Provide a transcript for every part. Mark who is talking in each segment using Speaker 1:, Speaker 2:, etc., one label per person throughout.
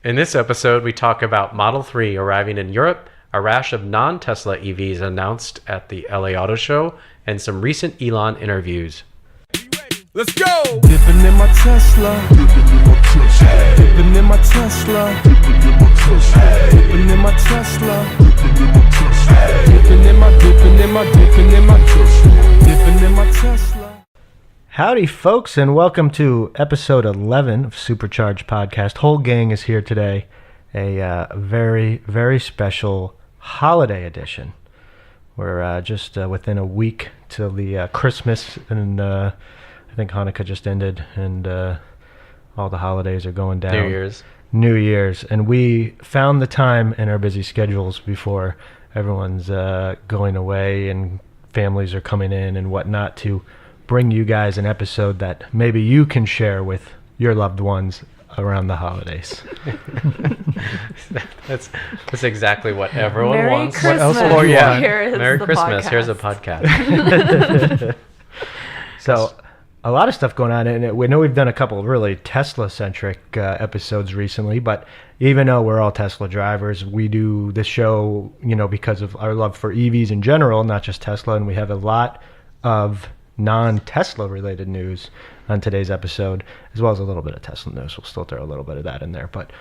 Speaker 1: In this episode, we talk about Model 3 arriving in Europe, a rash of non-Tesla EVs announced at the LA Auto Show, and some recent Elon interviews.
Speaker 2: Let's go! Dipping in my Tesla. Dipping in my Tesla. Dipping in my Tesla. Dipping in my Tesla.
Speaker 3: Howdy, folks, and welcome to episode 11 of Supercharged Podcast. Whole gang is here today. A very, very special holiday edition. We're just within a week till the Christmas, and I think Hanukkah just ended, and all the holidays are going down. New Year's. And we found the time in our busy schedules before everyone's going away and families are coming in and whatnot to bring you guys an episode that maybe you can share with your loved ones around the holidays.
Speaker 1: That's exactly what everyone
Speaker 4: Merry
Speaker 1: wants.
Speaker 4: Christmas.
Speaker 1: What else would you want?
Speaker 4: Here is
Speaker 1: Merry
Speaker 4: the
Speaker 1: Christmas.
Speaker 4: podcast.
Speaker 1: Here's a podcast.
Speaker 3: So a lot of stuff going on, and we know we've done a couple of really Tesla-centric episodes recently, but even though we're all Tesla drivers, we do this show, because of our love for EVs in general, not just Tesla, and we have a lot of non-Tesla related news on today's episode, as well as a little bit of Tesla news. We'll still throw a little bit of that in there, but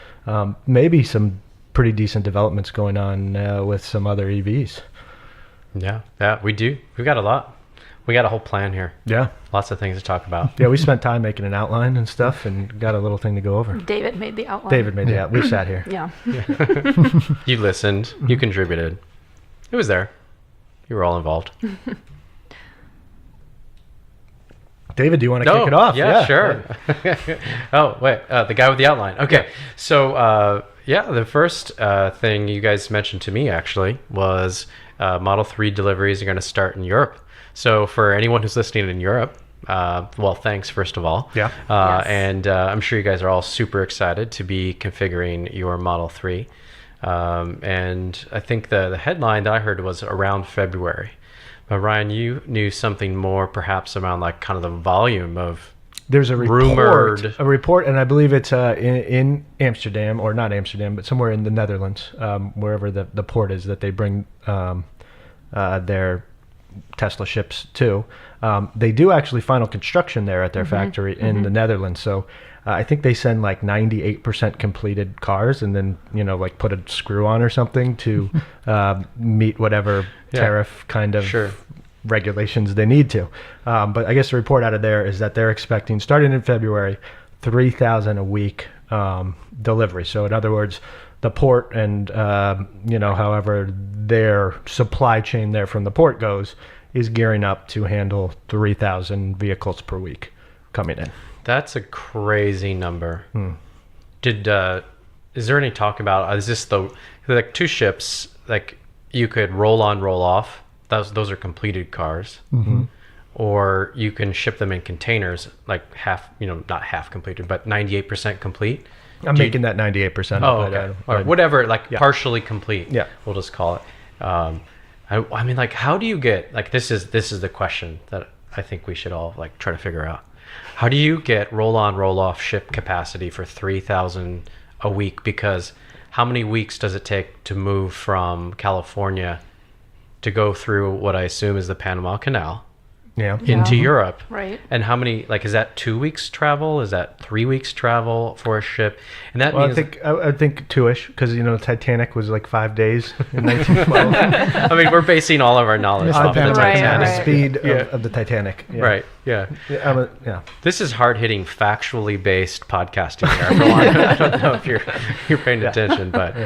Speaker 3: maybe some pretty decent developments going on with some other EVs.
Speaker 1: Yeah, we do. We've got a lot. We got a whole plan here.
Speaker 3: Yeah.
Speaker 1: Lots of things to talk about.
Speaker 3: Yeah, we spent time making an outline and stuff and got a little thing to go over.
Speaker 4: David made the outline.
Speaker 3: We sat here.
Speaker 4: Yeah.
Speaker 1: You listened. You contributed. It was there. You were all involved.
Speaker 3: David, do you want to kick it off?
Speaker 1: Yeah, sure. Oh, wait. The guy with the outline. Okay. So, the first thing you guys mentioned to me, actually, was Model 3 deliveries are going to start in Europe. So for anyone who's listening in Europe, well, thanks, first of all.
Speaker 3: Yeah.
Speaker 4: Yes.
Speaker 1: And I'm sure you guys are all super excited to be configuring your Model 3. And I think the headline that I heard was around February. But Ryan, you knew something more perhaps around like kind of the volume of
Speaker 3: there's a
Speaker 1: rumored
Speaker 3: report, and I believe it's in Amsterdam, or not Amsterdam, but somewhere in the Netherlands, wherever the port is that they bring their Tesla ships to. They do actually final construction there at their factory in the Netherlands. So I think they send like 98% completed cars, and then put a screw on or something to meet whatever tariff kind of regulations they need to. But I guess the report out of there is that they're expecting, starting in February, 3,000 a week delivery. So in other words, the port and however their supply chain there from the port goes is gearing up to handle 3,000 vehicles per week coming in.
Speaker 1: That's a crazy number. Is there any talk about, is this like two ships, like you could roll on, roll off? Those are completed cars. Or you can ship them in containers, like half, not half completed, but 98% complete.
Speaker 3: I'm making that 98%.
Speaker 1: Oh, okay. Or whatever, partially complete.
Speaker 3: Yeah.
Speaker 1: We'll just call it. I mean, like, how do you get, like, this is the question that I think we should all like try to figure out. How do you get roll on, roll off ship capacity for 3,000 a week? Because how many weeks does it take to move from California to go through what I assume is the Panama Canal into Europe?
Speaker 4: Right.
Speaker 1: And how many, like, is that 2 weeks travel? Is that 3 weeks travel for a ship? And that means,
Speaker 3: I think 2-ish, because Titanic was like 5 days in 1912.
Speaker 1: I mean, we're basing all of our knowledge off the Titanic.
Speaker 3: The speed of the Titanic. Yeah.
Speaker 1: Right. Yeah.
Speaker 3: Yeah.
Speaker 1: This is hard-hitting, factually based podcasting here, everyone. I don't know if you're paying attention, but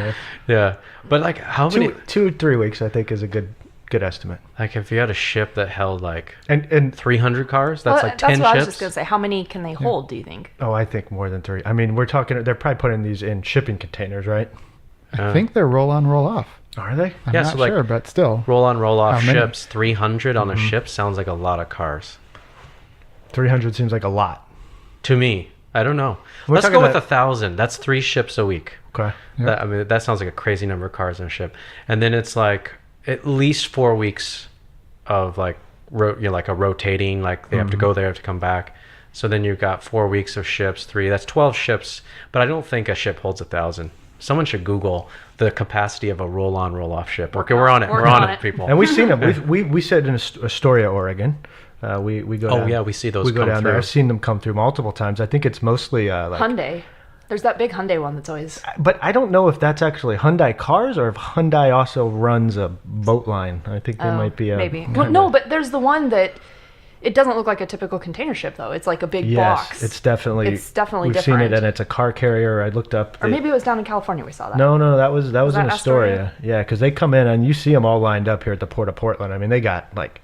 Speaker 1: yeah. But like, how many?
Speaker 3: 2-3 weeks, I think, is a good estimate.
Speaker 1: Like, if you had a ship that held like
Speaker 3: and
Speaker 1: 300 cars, that's like 10
Speaker 4: that's what
Speaker 1: ships.
Speaker 4: I was just gonna say. How many can they hold? Do you think?
Speaker 3: Oh, I think more than 3. I mean, we're talking. They're probably putting these in shipping containers, right?
Speaker 5: I think they're roll on, roll off.
Speaker 3: Are they?
Speaker 5: I'm not sure, but still.
Speaker 1: Roll on, roll off
Speaker 5: How many?
Speaker 1: ships. 300 on a ship sounds like a lot of cars.
Speaker 3: 300 seems like a lot
Speaker 1: to me. I don't know.
Speaker 3: We're
Speaker 1: Let's
Speaker 3: talking
Speaker 1: go with
Speaker 3: about
Speaker 1: 1,000. That's 3 ships a week.
Speaker 3: Okay.
Speaker 5: Yep.
Speaker 1: That sounds like a crazy number of cars on a ship. And then it's like at least 4 weeks of like like a rotating, like they have to go there, have to come back. So then you've got 4 weeks of ships, 3. That's 12 ships, but I don't think a ship holds 1,000. Someone should Google the capacity of a roll-on, roll-off ship. Okay, we're on it. We're on it, people.
Speaker 3: And we've seen them. We said in Astoria, Oregon. We go.
Speaker 1: Oh
Speaker 3: down,
Speaker 1: yeah, we see those.
Speaker 3: We go
Speaker 1: come
Speaker 3: down there.
Speaker 1: through.
Speaker 3: I've seen them come through multiple times. I think it's mostly like
Speaker 4: Hyundai. There's that big Hyundai one that's always.
Speaker 3: But I don't know if that's actually Hyundai cars or if Hyundai also runs a boat line. I think they might be a
Speaker 4: maybe. Well, no, but there's the one that it doesn't look like a typical container ship though. It's like a big box.
Speaker 3: It's definitely
Speaker 4: It's definitely
Speaker 3: we've
Speaker 4: different.
Speaker 3: seen it, and it's a car carrier. I looked up.
Speaker 4: Or maybe it was down in California we saw that.
Speaker 3: No, that was in
Speaker 4: that
Speaker 3: Astoria.
Speaker 4: Astoria?
Speaker 3: Yeah, because they come in and you see them all lined up here at the Port of Portland. I mean, they got like,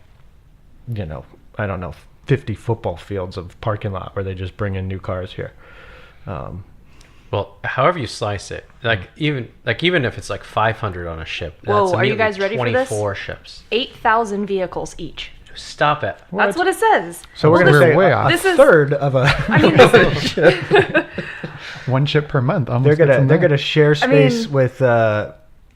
Speaker 3: I don't know, 50 football fields of parking lot where they just bring in new cars here.
Speaker 1: Well, however you slice it, even if it's like 500 on a ship.
Speaker 4: Whoa,
Speaker 1: that's
Speaker 4: are you
Speaker 1: immediately
Speaker 4: guys ready for this?
Speaker 1: 24 ships.
Speaker 4: 8,000 vehicles each.
Speaker 1: Stop it.
Speaker 4: That's what it says.
Speaker 3: So we're
Speaker 5: Well,
Speaker 3: going to
Speaker 5: we're
Speaker 3: say
Speaker 5: way
Speaker 3: a
Speaker 5: off.
Speaker 4: This is-
Speaker 3: third of a.
Speaker 4: I mean, this is,
Speaker 5: One ship per month. Almost
Speaker 3: they're
Speaker 5: gets them
Speaker 3: gonna
Speaker 5: there.
Speaker 3: share space
Speaker 4: mean-
Speaker 3: with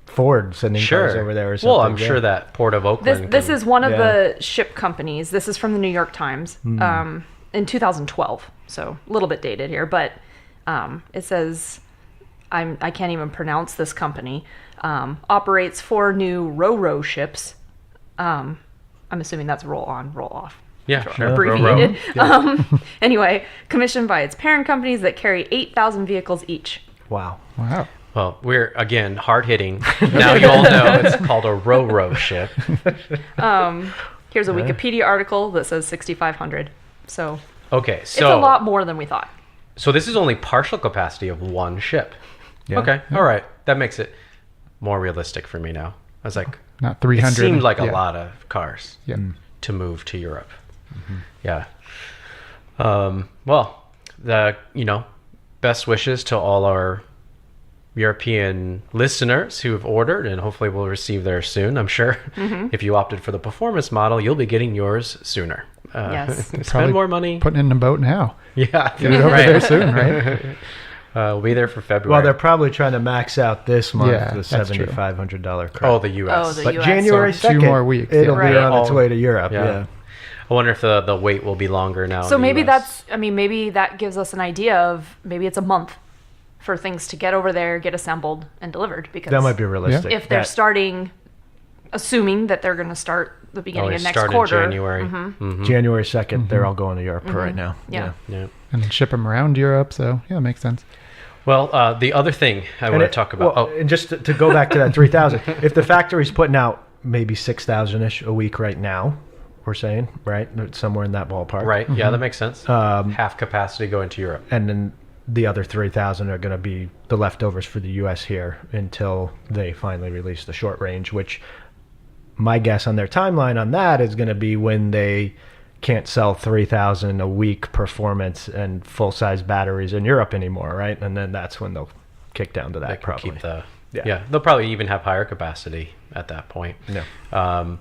Speaker 3: Ford sending cars
Speaker 1: Sure.
Speaker 3: over there or something.
Speaker 1: Well, I'm
Speaker 3: yeah.
Speaker 1: sure that Port of Oakland.
Speaker 4: this
Speaker 1: can-
Speaker 4: is one of
Speaker 3: Yeah.
Speaker 4: the ship companies. This is from the New York Times in 2012. So a little bit dated here, but it says I can't even pronounce this company. Operates 4 new ro-ro ships. I'm assuming that's roll on, roll off.
Speaker 1: Yeah, sure.
Speaker 4: Abbreviated. Anyway, commissioned by its parent companies that carry 8,000 vehicles each.
Speaker 3: Wow.
Speaker 5: Wow.
Speaker 1: Well, we're again hard hitting. Now you all know it's called a ro-ro ship.
Speaker 4: Here's a Wikipedia article that says 6,500. So
Speaker 1: Okay,
Speaker 4: it's
Speaker 1: so
Speaker 4: a lot more than we thought.
Speaker 1: So this is only partial capacity of one ship.
Speaker 3: Yeah.
Speaker 1: Okay, all right, that makes it more realistic for me now. I was like,
Speaker 5: Not
Speaker 1: it
Speaker 5: 300.
Speaker 1: seemed like a
Speaker 5: Yeah.
Speaker 1: lot of cars
Speaker 5: Yeah.
Speaker 1: to move to Europe. Yeah. Well, the best wishes to all our European listeners who have ordered and hopefully will receive theirs soon. I'm sure if you opted for the performance model, you'll be getting yours sooner.
Speaker 4: Yes.
Speaker 1: Spend
Speaker 5: Probably
Speaker 1: more money.
Speaker 5: Putting in a boat now.
Speaker 1: Yeah.
Speaker 5: Get it over there soon, right?
Speaker 1: We'll be there for February.
Speaker 3: Well, they're probably trying to max out this month
Speaker 5: Yeah,
Speaker 3: the
Speaker 5: that's true.
Speaker 3: $7,500 credit.
Speaker 1: Oh, the U.S.
Speaker 4: Oh, the
Speaker 3: but
Speaker 4: US.
Speaker 3: January
Speaker 5: So 2
Speaker 3: 2nd,
Speaker 5: more weeks,
Speaker 3: it'll
Speaker 4: yeah.
Speaker 3: be on its
Speaker 1: Right.
Speaker 3: way to Europe.
Speaker 1: Yeah.
Speaker 3: Yeah.
Speaker 1: I wonder if the wait will be longer now.
Speaker 4: So
Speaker 1: in the
Speaker 4: maybe
Speaker 1: US.
Speaker 4: maybe that gives us an idea of maybe it's a month for things to get over there, get assembled, and delivered. Because
Speaker 3: That might be realistic.
Speaker 4: if they're
Speaker 3: That-
Speaker 4: starting, assuming that they're going to start the beginning
Speaker 1: they
Speaker 4: of next
Speaker 1: start
Speaker 4: quarter.
Speaker 1: in January. Mhm.
Speaker 3: January 2nd, they're all going to Europe right now.
Speaker 4: Yeah.
Speaker 1: Yeah.
Speaker 5: And then ship them around Europe. So, yeah, it makes sense.
Speaker 1: Well, the other thing I want to talk about.
Speaker 3: Well, and just to go back to that 3,000, if the factory's putting out maybe 6,000-ish a week right now, we're saying, right? Somewhere in that ballpark.
Speaker 1: right. Yeah, that makes sense. Half capacity going to Europe.
Speaker 3: And then the other 3,000 are going to be the leftovers for the U.S. here until they finally release the short range, which my guess on their timeline on that is going to be when they can't sell 3,000 a week performance and full-size batteries in Europe anymore, right? And then that's when they'll kick down to that
Speaker 1: They can
Speaker 3: probably.
Speaker 1: keep the.
Speaker 3: Yeah.
Speaker 1: Yeah. They'll probably even have higher capacity at that point.
Speaker 3: Yeah.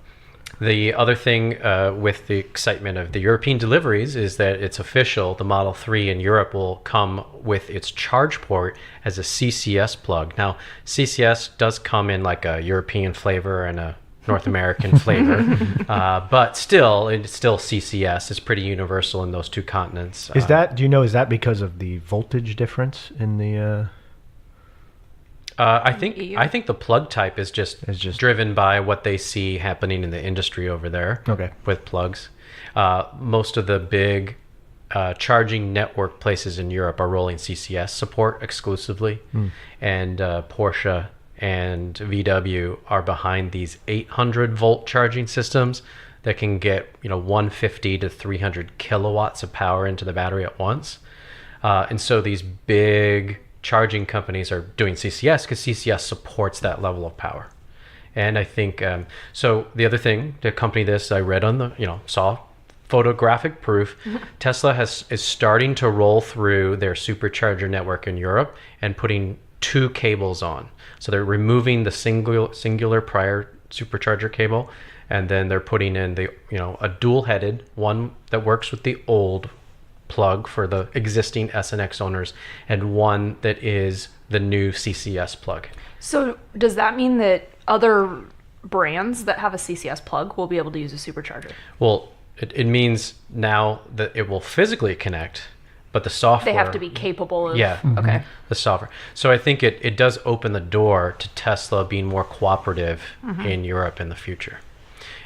Speaker 1: The other thing with the excitement of the European deliveries is that it's official. The Model 3 in Europe will come with its charge port as a CCS plug. Now, CCS does come in like a European flavor and a North American flavor, but still, it's still CCS. It's pretty universal in those two continents.
Speaker 3: Is that, do you know, is that because of the voltage difference in the...
Speaker 1: I think
Speaker 4: EU?
Speaker 1: I think the plug type is just driven by what they see happening in the industry over there.
Speaker 3: Okay.
Speaker 1: With plugs, most of the big charging network places in Europe are rolling CCS support exclusively, and Porsche and VW are behind these 800 volt charging systems that can get 150 to 300 kilowatts of power into the battery at once, and so these big charging companies are doing CCS because CCS supports that level of power. And I think so the other thing to accompany this, I read on the saw photographic proof, Tesla is starting to roll through their supercharger network in Europe and putting 2 cables on. So they're removing the singular prior supercharger cable, and then they're putting in the a dual headed one that works with the old plug for the existing S and X owners, and one that is the new CCS plug.
Speaker 4: So does that mean that other brands that have a CCS plug will be able to use a supercharger?
Speaker 1: Well, It means now that it will physically connect, but the software...
Speaker 4: They have to be capable of...
Speaker 1: Yeah.
Speaker 4: Okay.
Speaker 1: The software. So I think it does open the door to Tesla being more cooperative in Europe in the future.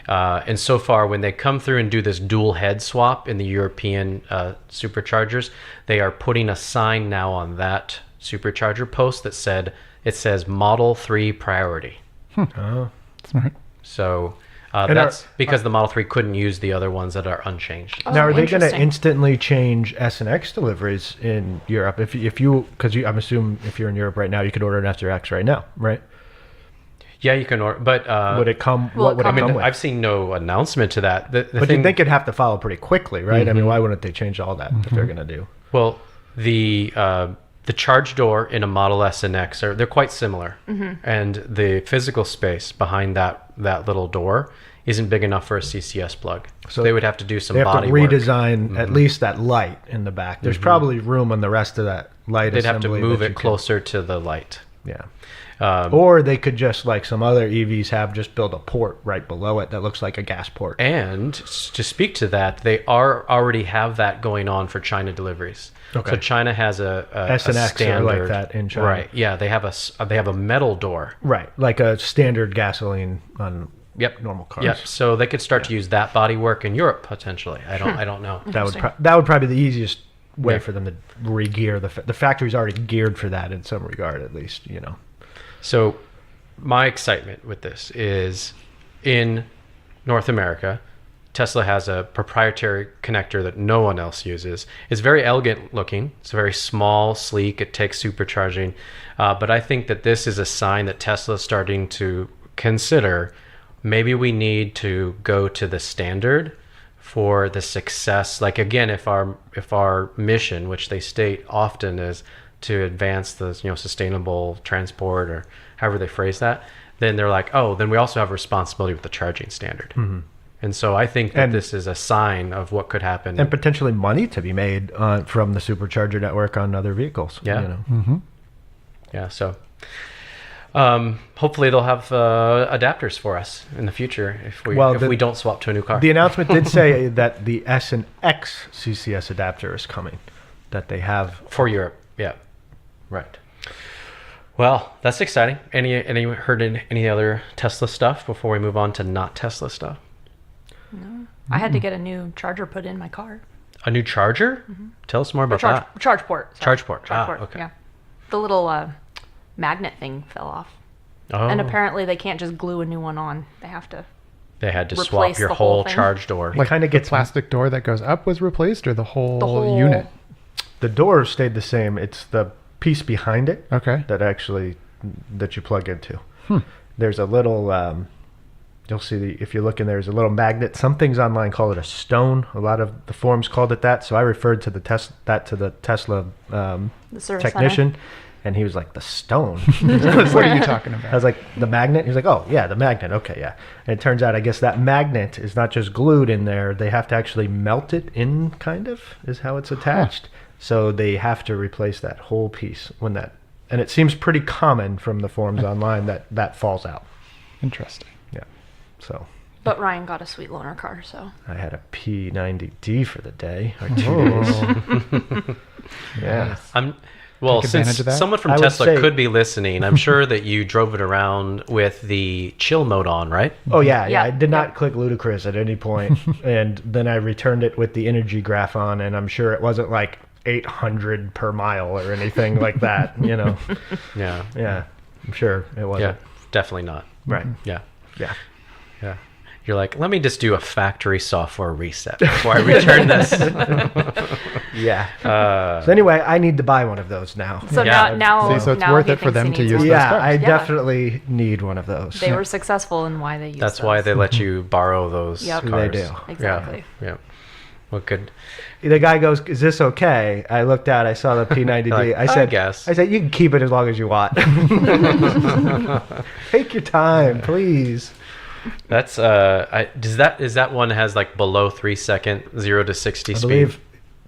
Speaker 1: And so far, when they come through and do this dual head swap in the European superchargers, they are putting a sign now on that supercharger post that says Model 3 priority.
Speaker 3: Oh.
Speaker 5: Smart.
Speaker 1: So
Speaker 3: And
Speaker 1: that's because the Model 3 couldn't use the other ones that are unchanged.
Speaker 4: Oh,
Speaker 3: Now, are they going to
Speaker 4: interesting.
Speaker 3: instantly change S and X deliveries in Europe? If you, because I'm assuming if you're in Europe right now, you could order an S or X right now, right?
Speaker 1: Yeah, you can order, but
Speaker 3: Would it come?
Speaker 4: Will
Speaker 3: What
Speaker 4: it
Speaker 3: would
Speaker 4: come
Speaker 3: it
Speaker 1: I
Speaker 3: come
Speaker 1: mean,
Speaker 3: with?
Speaker 1: I've seen no announcement to that. The
Speaker 3: But
Speaker 1: thing,
Speaker 3: you'd think it'd have to follow pretty quickly, right? I mean, why wouldn't they change all that if they're going to do?
Speaker 1: well, the charge door in a Model S and X they're quite similar, and the physical space behind that little door isn't big enough for a CCS plug. So they would have to do some
Speaker 3: They have to
Speaker 1: body work.
Speaker 3: redesign at least that light in the back. There's probably room on the rest of that light
Speaker 1: They'd have to
Speaker 3: assembly
Speaker 1: move
Speaker 3: that
Speaker 1: it
Speaker 3: you could-
Speaker 1: closer to the light.
Speaker 3: Yeah.
Speaker 1: Um,
Speaker 3: Or they could just, like some other EVs have, just build a port right below it that looks like a gas port.
Speaker 1: And to speak to that, they already have that going on for China deliveries.
Speaker 3: Okay.
Speaker 1: So China has a
Speaker 3: S and X are
Speaker 1: standard
Speaker 3: like that in China.
Speaker 1: Right? Yeah, they have a metal door.
Speaker 3: Right, like a standard gasoline on
Speaker 1: Yep.
Speaker 3: normal cars.
Speaker 1: Yep. So they could start to use that body work in Europe potentially. I don't know.
Speaker 3: That would probably be the easiest way
Speaker 1: Yeah.
Speaker 3: for them to re-gear. The factory's already geared for that in some regard, at least, you know.
Speaker 1: So my excitement with this is in North America, Tesla has a proprietary connector that no one else uses. It's very elegant looking. It's very small, sleek. It takes supercharging. But I think that this is a sign that Tesla's starting to consider maybe we need to go to the standard for the success. Like, again, if our mission, which they state often, is to advance the sustainable transport, or however they phrase that, then they're like, oh, then we also have a responsibility with the charging standard. And so I think that
Speaker 3: And-
Speaker 1: this is a sign of what could happen.
Speaker 3: And potentially money to be made from the supercharger network on other vehicles.
Speaker 1: Yeah.
Speaker 3: You know.
Speaker 1: Yeah, so hopefully they'll have adapters for us in the future if we don't swap to a new car.
Speaker 3: The announcement did say that the S and X CCS adapter is coming, that they have.
Speaker 1: For Europe, yeah, right. Well, that's exciting. Heard any other Tesla stuff before we move on to not Tesla stuff?
Speaker 4: I had to get a new charger put in my car.
Speaker 1: A new charger? Tell us more about that.
Speaker 4: Charge port. Sorry.
Speaker 1: Charge port.
Speaker 4: Charge port.
Speaker 1: Okay.
Speaker 4: Yeah. The little magnet thing fell off.
Speaker 1: Oh,
Speaker 4: And apparently they can't just glue a new one on. They have to.
Speaker 1: they had to swap
Speaker 4: replace
Speaker 1: your
Speaker 4: the whole
Speaker 1: whole
Speaker 4: thing.
Speaker 1: charge door.
Speaker 5: Like
Speaker 3: kinda
Speaker 5: the
Speaker 3: gets-
Speaker 5: plastic door that goes up was replaced, or the whole,
Speaker 4: whole-
Speaker 5: unit?
Speaker 3: The door stayed the same. It's the piece behind it
Speaker 5: Okay.
Speaker 3: that you plug into. There's a little. You'll see if you look in there's a little magnet. Some things online call it a stone. A lot of the forums called it that. So I referred to the Tesla
Speaker 4: The service
Speaker 3: technician, and he was like, "The stone."
Speaker 5: What are you talking
Speaker 3: I
Speaker 5: about?
Speaker 3: was like, "The magnet." He's like, "Oh yeah, the magnet. Okay, yeah." And it turns out, I guess that magnet is not just glued in there. They have to actually melt it in. Kind of is how it's attached. So they have to replace that whole piece when that. And it seems pretty common from the forums online that falls out.
Speaker 5: Interesting.
Speaker 3: Yeah. So
Speaker 4: But Ryan got a sweet loaner car, so.
Speaker 3: I had a P90D for the day or 2 days. Yeah.
Speaker 1: Well,
Speaker 5: Take
Speaker 1: since
Speaker 5: advantage of that?
Speaker 1: someone from
Speaker 3: I would
Speaker 1: Tesla
Speaker 3: say-
Speaker 1: could be listening, I'm sure that you drove it around with the chill mode on, right?
Speaker 3: Oh yeah.
Speaker 4: Yeah,
Speaker 3: I did not
Speaker 4: yeah.
Speaker 3: click ludicrous at any point, and then I returned it with the energy graph on, and I'm sure it wasn't like 800 per mile or anything like that. You know.
Speaker 1: Yeah.
Speaker 3: Yeah. I'm sure it
Speaker 1: Yeah.
Speaker 3: wasn't.
Speaker 1: Definitely not.
Speaker 3: Right.
Speaker 1: Yeah.
Speaker 3: Yeah.
Speaker 1: Yeah. You're like, let me just do a factory software reset before I return this.
Speaker 3: Yeah. So anyway, I need to buy one of those now.
Speaker 4: So
Speaker 1: Yeah.
Speaker 4: now.
Speaker 5: See, so it's
Speaker 4: now
Speaker 5: worth
Speaker 4: he
Speaker 5: it for
Speaker 4: thinks
Speaker 5: them
Speaker 4: he
Speaker 5: to
Speaker 4: needs
Speaker 5: use
Speaker 4: one.
Speaker 5: those
Speaker 3: Yeah,
Speaker 5: cars.
Speaker 3: I
Speaker 4: Yeah.
Speaker 3: definitely need one of those.
Speaker 4: They were successful in why they used
Speaker 1: That's why
Speaker 4: those.
Speaker 1: they let you borrow those
Speaker 4: Yep.
Speaker 1: cars.
Speaker 3: They do.
Speaker 4: Exactly.
Speaker 1: Yeah. Yeah. Well, good.
Speaker 3: The guy goes, "Is this okay?" I looked out. I saw the P90D.
Speaker 1: Like,
Speaker 3: I said,
Speaker 1: I guess.
Speaker 3: I said, "You can keep it as long as you want. Take your time, please."
Speaker 1: That's is that one that has like below 3 second 0 to 60
Speaker 3: I
Speaker 1: speed?
Speaker 3: believe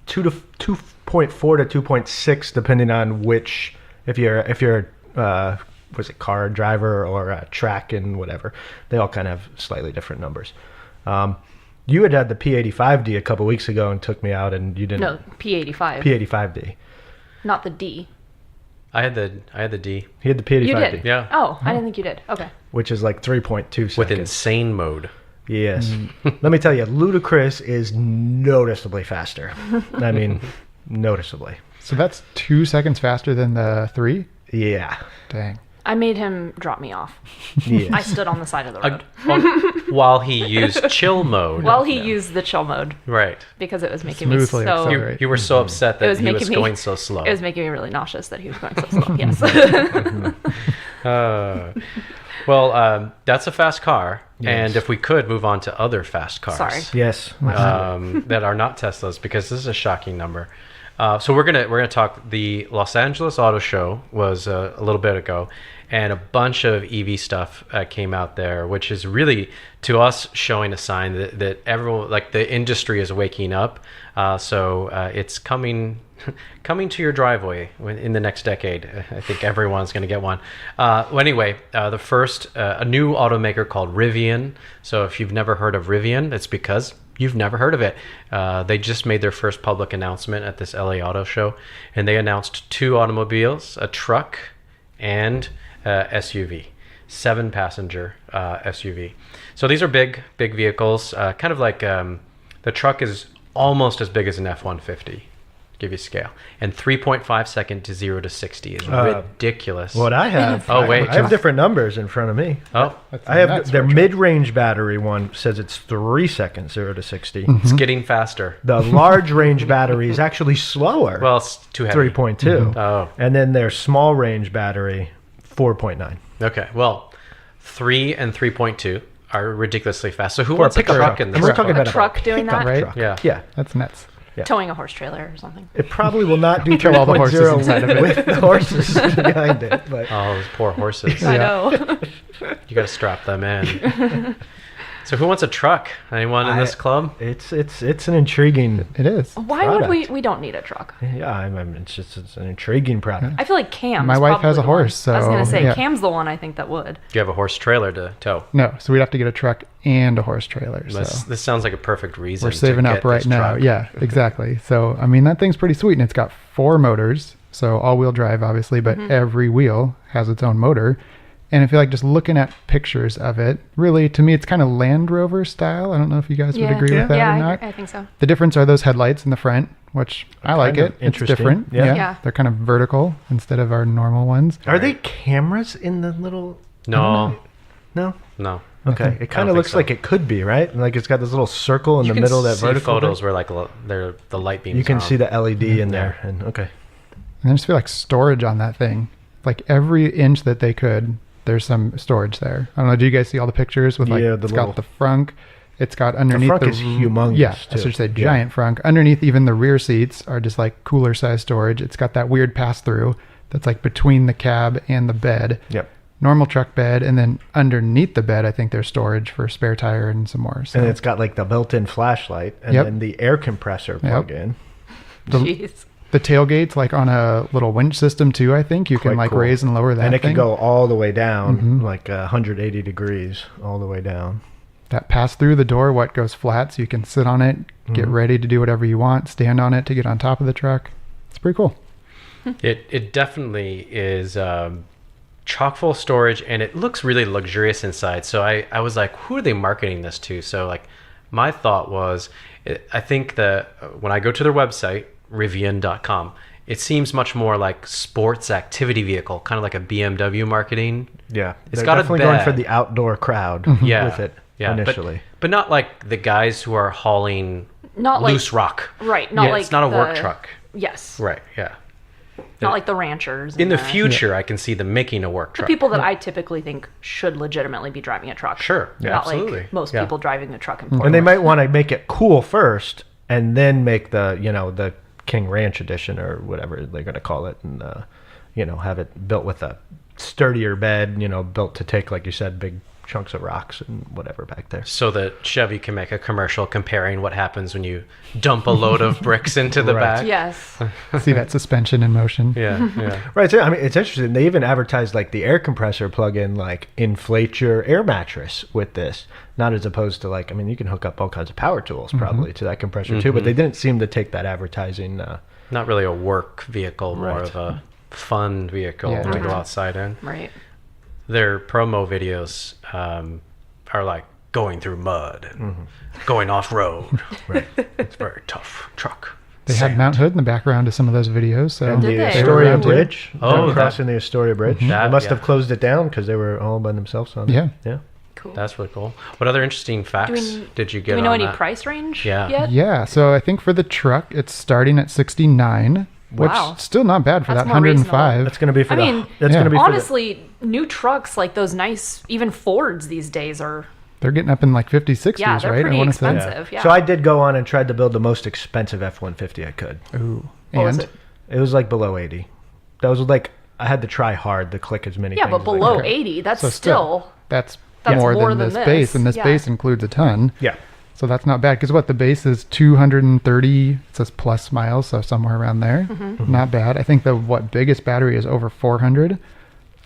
Speaker 3: 2.4 to 2.6, depending on which. If you're was it car driver or track and whatever, they all kind of have slightly different numbers. You had the P85D a couple weeks ago and took me out, and you didn't.
Speaker 4: No, P85.
Speaker 3: P85D.
Speaker 4: Not the D.
Speaker 1: I had the D
Speaker 3: He had the P85D.
Speaker 4: You did?
Speaker 1: Yeah.
Speaker 4: Oh, I didn't think you did. Okay.
Speaker 3: Which is like 3.2 seconds.
Speaker 1: with insane mode.
Speaker 3: Yes. Let me tell you, Ludacris is noticeably faster. I mean, noticeably.
Speaker 5: So that's 2 seconds faster than the 3?
Speaker 3: Yeah.
Speaker 5: Dang.
Speaker 4: I made him drop me off.
Speaker 3: Yes.
Speaker 4: I stood on the side of the road.
Speaker 1: While he used chill mode.
Speaker 4: Well, he used the chill mode
Speaker 1: Right.
Speaker 4: because it was making me
Speaker 5: Smoothly
Speaker 4: so.
Speaker 5: accelerate.
Speaker 1: You were so upset
Speaker 4: It
Speaker 1: that
Speaker 4: was
Speaker 1: he was
Speaker 4: making me-
Speaker 1: going so slow.
Speaker 4: It was making me really nauseous that he was going so slow. Yes.
Speaker 1: Well, that's a fast car. And if we could move on to other fast cars.
Speaker 4: Sorry.
Speaker 3: Yes.
Speaker 1: That are not Teslas, because this is a shocking number. So we're gonna talk. The Los Angeles Auto Show was a little bit ago, and a bunch of EV stuff came out there, which is really, to us, showing a sign that everyone, like the industry, is waking up. So it's coming to your driveway in the next decade. I think everyone's going to get one. Well, anyway, the first, a new automaker called Rivian. So if you've never heard of Rivian, it's because you've never heard of it. They just made their first public announcement at this LA Auto Show, and they announced 2 automobiles, a truck and SUV, 7-passenger SUV. So these are big vehicles, kind of like the truck is almost as big as an F-150. Give you scale, and 3.5 second to 0 to 60 is ridiculous.
Speaker 3: What I have.
Speaker 1: Oh, wait.
Speaker 3: I have different numbers in front of me.
Speaker 1: Oh,
Speaker 5: That's
Speaker 3: I have
Speaker 5: nuts
Speaker 3: their
Speaker 5: for a truck.
Speaker 3: mid-range battery one says it's 3 seconds 0 to 60.
Speaker 1: it's getting faster.
Speaker 3: The large range battery is actually slower.
Speaker 1: Well, it's too heavy.
Speaker 3: 3.2.
Speaker 1: Oh,
Speaker 3: And then their small range battery 4.9.
Speaker 1: okay. Well, 3 and 3.2 are ridiculously fast. So who
Speaker 3: For a
Speaker 1: wants a
Speaker 3: pickup
Speaker 1: truck
Speaker 3: truck.
Speaker 1: in
Speaker 3: And
Speaker 1: this?
Speaker 3: we're
Speaker 1: car?
Speaker 3: talking about
Speaker 4: A truck doing
Speaker 3: pickup
Speaker 4: that?
Speaker 5: Right?
Speaker 3: truck.
Speaker 1: Yeah.
Speaker 3: Yeah.
Speaker 5: That's nuts.
Speaker 4: Towing a horse trailer or something.
Speaker 3: It probably will not do
Speaker 5: Kill all the horses
Speaker 3: 3.0
Speaker 5: inside of it.
Speaker 3: with the horses behind it. But
Speaker 1: Oh, those poor horses.
Speaker 4: I
Speaker 5: Yeah.
Speaker 4: know.
Speaker 1: You got to strap them in. So who wants a truck? Anyone in this club?
Speaker 3: it's an intriguing.
Speaker 5: It is.
Speaker 4: Why would
Speaker 3: Product.
Speaker 4: we don't need a truck?
Speaker 3: Yeah, I mean, it's an intriguing product.
Speaker 4: I feel like Cam.
Speaker 5: My wife has a horse,
Speaker 4: I was gonna
Speaker 5: so,
Speaker 4: say
Speaker 5: yeah.
Speaker 4: Cam's the one I think that would.
Speaker 1: You have a horse trailer to tow.
Speaker 5: No, so we'd have to get a truck and a horse trailer. So
Speaker 1: This sounds like a perfect reason.
Speaker 5: we're saving
Speaker 1: to
Speaker 5: up
Speaker 1: get
Speaker 5: right
Speaker 1: this
Speaker 5: now.
Speaker 1: truck.
Speaker 5: Yeah, exactly. So, I mean, that thing's pretty sweet, and it's got 4 motors. So all-wheel drive, obviously, but every wheel has its own motor. And I feel like just looking at pictures of it, really, to me, it's kind of Land Rover style. I don't know if you guys would agree with that or not.
Speaker 4: I think so.
Speaker 5: The difference are those headlights in the front, which I like
Speaker 3: Kind of
Speaker 5: it. It's
Speaker 3: interesting.
Speaker 5: different.
Speaker 3: Yeah.
Speaker 4: Yeah.
Speaker 5: They're kind of vertical instead of our normal ones.
Speaker 3: Are they cameras in the little?
Speaker 1: No,
Speaker 3: No.
Speaker 1: no.
Speaker 3: Okay, it kind
Speaker 1: think
Speaker 3: of looks
Speaker 1: so.
Speaker 3: like it could be, right? Like it's got this little circle in
Speaker 1: You
Speaker 3: the
Speaker 1: can
Speaker 3: middle of that
Speaker 1: see
Speaker 3: vertical.
Speaker 1: photos
Speaker 3: thing.
Speaker 1: where like the light beams.
Speaker 3: You can
Speaker 1: on.
Speaker 3: see the LED in there, and okay.
Speaker 5: And I just feel like storage on that thing. Like every inch that they could, there's some storage there. I don't know. Do you guys see all the pictures with like
Speaker 3: Yeah,
Speaker 5: it's
Speaker 3: the
Speaker 5: got
Speaker 3: little-
Speaker 5: the frunk, it's got underneath
Speaker 3: frunk is humongous,
Speaker 5: Yeah, I
Speaker 3: too.
Speaker 5: should say
Speaker 3: Yeah.
Speaker 5: giant frunk. Underneath even the rear seats are just like cooler size storage. It's got that weird pass through that's like between the cab and the bed.
Speaker 3: Yep.
Speaker 5: Normal truck bed, and then underneath the bed, I think there's storage for spare tire and some more. So
Speaker 3: And it's got like the built-in flashlight, and
Speaker 5: Yep.
Speaker 3: then the air compressor plug in.
Speaker 5: the,
Speaker 4: Jeez.
Speaker 5: the tailgate's like on a little winch system too. I think you can
Speaker 3: Quite
Speaker 5: like
Speaker 3: cool.
Speaker 5: raise and lower that.
Speaker 3: And it can
Speaker 5: thing.
Speaker 3: go all the way down, like 180 degrees, all the way down.
Speaker 5: That pass through the door, what goes flat, so you can sit on it, get ready to do whatever you want, stand on it to get on top of the truck. It's pretty cool.
Speaker 1: It definitely is chock full of storage, and it looks really luxurious inside. So I was like, who are they marketing this to? So like, my thought was, I think that when I go to their website, Rivian.com, it seems much more like sports activity vehicle, kind of like a BMW marketing.
Speaker 3: Yeah,
Speaker 1: It's
Speaker 3: they're
Speaker 1: got a
Speaker 3: definitely going for
Speaker 1: bed.
Speaker 3: the outdoor crowd
Speaker 1: Yeah,
Speaker 3: with it
Speaker 1: yeah,
Speaker 3: initially.
Speaker 1: but not like the guys who are hauling
Speaker 4: Not like
Speaker 1: loose rock.
Speaker 4: right. Not
Speaker 1: Yeah,
Speaker 4: like
Speaker 1: it's not a work
Speaker 4: the-
Speaker 1: truck.
Speaker 4: Yes.
Speaker 1: Right. Yeah.
Speaker 4: Not like the ranchers.
Speaker 1: In
Speaker 4: and
Speaker 1: the future, I can see them making a work
Speaker 4: the
Speaker 1: truck.
Speaker 4: people that I typically think should legitimately be driving a truck.
Speaker 1: Sure. Yeah,
Speaker 4: Not
Speaker 1: absolutely.
Speaker 4: like most
Speaker 1: Yeah.
Speaker 4: people driving a truck in Portland.
Speaker 3: And they might want to make it cool first, and then make the the King Ranch edition or whatever they're going to call it, and have it built with a sturdier bed, built to take, like you said, big chunks of rocks and whatever back there.
Speaker 1: So that Chevy can make a commercial comparing what happens when you dump a load of bricks into the
Speaker 3: Right.
Speaker 1: back.
Speaker 4: Yes.
Speaker 5: See that suspension in motion.
Speaker 1: Yeah, yeah.
Speaker 3: Right. So, I mean, it's interesting. They even advertised like the air compressor plug-in, like inflate your air mattress with this. Not as opposed to like, I mean, you can hook up all kinds of power tools probably to that compressor too, but they didn't seem to take that advertising.
Speaker 1: Not really a work vehicle, more
Speaker 3: Right.
Speaker 1: of a fun vehicle
Speaker 5: Yeah.
Speaker 1: to go outside in.
Speaker 4: Right.
Speaker 1: Their promo videos are like going through mud, and going off road.
Speaker 3: Right.
Speaker 1: It's a very tough truck.
Speaker 5: They had
Speaker 1: Sand.
Speaker 5: Mount Hood in the background of some of those videos. So
Speaker 3: And
Speaker 4: Did
Speaker 3: the
Speaker 4: they?
Speaker 3: Astoria
Speaker 5: They were
Speaker 3: Bridge.
Speaker 1: Oh,
Speaker 3: crossing the Astoria Bridge. They
Speaker 1: That-
Speaker 3: must
Speaker 1: yeah.
Speaker 3: have closed it down because they were all by themselves on
Speaker 5: Yeah.
Speaker 3: it. Yeah.
Speaker 4: Cool.
Speaker 1: That's really cool. What other interesting facts did you get
Speaker 4: Do we know
Speaker 1: on
Speaker 4: any
Speaker 1: that?
Speaker 4: price range
Speaker 1: Yeah.
Speaker 4: yet?
Speaker 5: Yeah, so I think for the truck, it's starting at 69, which
Speaker 4: Wow.
Speaker 5: still not bad for
Speaker 4: That's
Speaker 5: that
Speaker 4: more reasonable.
Speaker 5: 105.
Speaker 3: That's going to be for
Speaker 4: I mean,
Speaker 3: that's
Speaker 5: Yeah.
Speaker 3: going to be
Speaker 4: Honestly, new trucks like those nice, even Fords these days are.
Speaker 5: They're getting up in like 50, 60s,
Speaker 4: Yeah, they're
Speaker 5: right?
Speaker 4: pretty
Speaker 5: wanna say.
Speaker 4: expensive. Yeah.
Speaker 3: So I did go on and tried to build the most expensive F-150 I could.
Speaker 5: Ooh.
Speaker 4: What was
Speaker 5: And
Speaker 4: it?
Speaker 3: It was like below 80. That was like I had to try hard to click as many
Speaker 4: Yeah,
Speaker 3: things
Speaker 4: but
Speaker 3: as I
Speaker 4: below
Speaker 3: could.
Speaker 4: 80, that's
Speaker 5: So
Speaker 4: still.
Speaker 5: that's
Speaker 4: That's
Speaker 5: more,
Speaker 4: more
Speaker 5: than
Speaker 4: than
Speaker 5: this
Speaker 4: this.
Speaker 5: base, and this
Speaker 4: Yeah.
Speaker 5: base includes a ton.
Speaker 3: Yeah.
Speaker 5: So that's not bad, because what the base is 230, it says plus miles, so somewhere around there.
Speaker 4: Mm-hmm.
Speaker 5: Not bad. I think the biggest battery is over 400.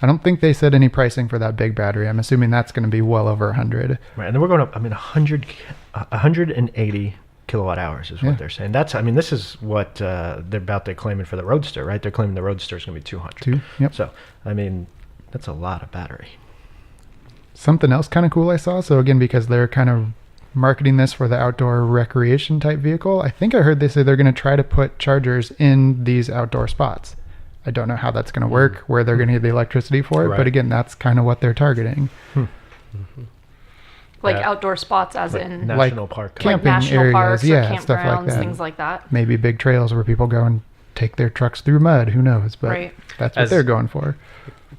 Speaker 5: I don't think they said any pricing for that big battery. I'm assuming that's going to be well over 100.
Speaker 3: Right. And then we're going up, I mean, 180 kilowatt hours is what
Speaker 5: Yeah.
Speaker 3: they're saying. That's, I mean, this is what they're claiming for the Roadster, right? They're claiming the Roadster is going to be 200.
Speaker 5: Yep.
Speaker 3: So, I mean, that's a lot of battery.
Speaker 5: Something else kind of cool I saw. So again, because they're kind of marketing this for the outdoor recreation type vehicle, I think I heard they say they're going to try to put chargers in these outdoor spots. I don't know how that's going to work, where they're going to get the electricity for it,
Speaker 1: Right.
Speaker 5: but again, that's kind of what they're targeting.
Speaker 4: Like
Speaker 1: Yeah.
Speaker 4: outdoor spots, as in
Speaker 3: National park.
Speaker 5: camp-
Speaker 4: like
Speaker 5: camping
Speaker 4: national
Speaker 5: areas,
Speaker 4: parks
Speaker 5: yeah,
Speaker 4: or
Speaker 5: stuff like
Speaker 4: campgrounds,
Speaker 5: that.
Speaker 4: things like that.
Speaker 5: Maybe big trails where people go and take their trucks through mud. Who knows? But
Speaker 4: Right.
Speaker 5: that's what
Speaker 1: As-
Speaker 5: they're going for.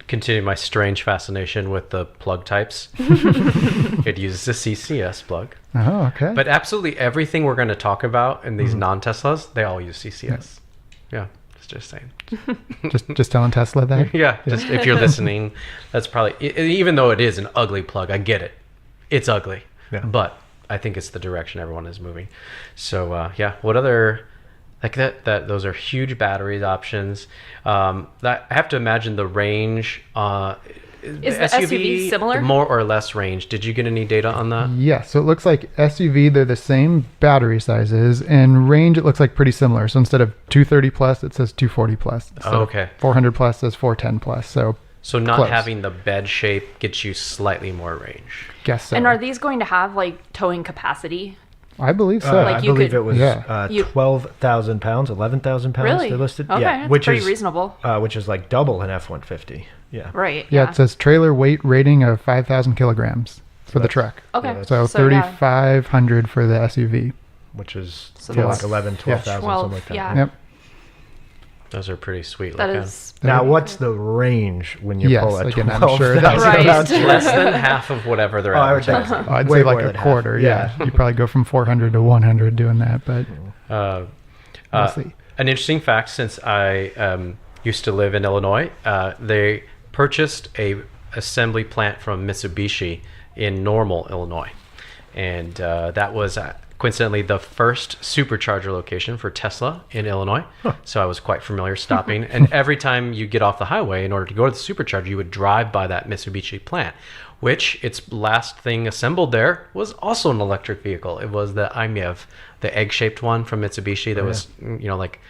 Speaker 1: Continue my strange fascination with the plug types. It uses a CCS plug.
Speaker 5: Oh, okay.
Speaker 1: But absolutely everything we're going to talk about in these non-Teslas, they all use CCS. Yeah, just saying.
Speaker 5: just telling Tesla that.
Speaker 1: Yeah, just if you're listening, that's probably, even though it is an ugly plug, I get it. It's ugly.
Speaker 3: Yeah.
Speaker 1: But I think it's the direction everyone is moving. So, yeah, what other, like that those are huge batteries options. That I have to imagine the range,
Speaker 4: Is the SUV similar?
Speaker 1: More or less range. Did you get any data on that?
Speaker 5: Yeah, so it looks like SUV, they're the same battery sizes, and range it looks like pretty similar. So instead of 230 plus, it says 240 plus. Instead
Speaker 1: Oh,
Speaker 5: of
Speaker 1: okay.
Speaker 5: 400 plus says 410 plus. So
Speaker 1: So not
Speaker 5: Close.
Speaker 1: having the bed shape gets you slightly more range.
Speaker 5: guess so.
Speaker 4: And are these going to have like towing capacity?
Speaker 5: I believe so.
Speaker 4: Like
Speaker 3: I
Speaker 4: you
Speaker 3: believe
Speaker 4: could-
Speaker 3: it was
Speaker 5: Yeah.
Speaker 3: 12,000 pounds, 11,000 pounds
Speaker 4: Really?
Speaker 3: they listed.
Speaker 4: Okay,
Speaker 3: yeah,
Speaker 4: that's
Speaker 3: which
Speaker 4: pretty
Speaker 3: is
Speaker 4: reasonable.
Speaker 3: which is like double an F-150. Yeah.
Speaker 4: Right.
Speaker 5: Yeah, it says trailer weight rating of 5,000 kilograms for the
Speaker 3: That's-
Speaker 5: truck.
Speaker 4: Okay.
Speaker 3: yeah,
Speaker 5: So,
Speaker 4: So, yeah.
Speaker 5: 3,500 for the SUV.
Speaker 3: Which is
Speaker 4: So
Speaker 3: yeah,
Speaker 4: that's-
Speaker 3: like 11, 12,000,
Speaker 4: 12,
Speaker 3: something like that.
Speaker 4: yeah.
Speaker 5: Yep.
Speaker 1: Those are pretty sweet
Speaker 4: That
Speaker 1: looking.
Speaker 4: is.
Speaker 3: Now, what's the range when you
Speaker 5: Yes,
Speaker 3: pull a
Speaker 5: again, I'm
Speaker 3: 12,000
Speaker 5: sure that's-
Speaker 4: Right.
Speaker 3: pound
Speaker 1: Less
Speaker 3: truck?
Speaker 1: than half of whatever they're
Speaker 3: Oh, I would say
Speaker 1: advertising.
Speaker 5: I'd
Speaker 3: way
Speaker 5: say like
Speaker 3: more
Speaker 5: a
Speaker 3: than half.
Speaker 5: quarter. Yeah. You probably go from 400 to 100 doing that, but
Speaker 1: Uh,
Speaker 5: we'll see.
Speaker 1: An interesting fact, since I used to live in Illinois, they purchased a assembly plant from Mitsubishi in Normal, Illinois, and that was coincidentally the first supercharger location for Tesla in Illinois. So I was quite familiar stopping, and every time you get off the highway, in order to go to the supercharger, you would drive by that Mitsubishi plant, which its last thing assembled there was also an electric vehicle. It was the IMEV, the egg-shaped one from Mitsubishi that was, you know, like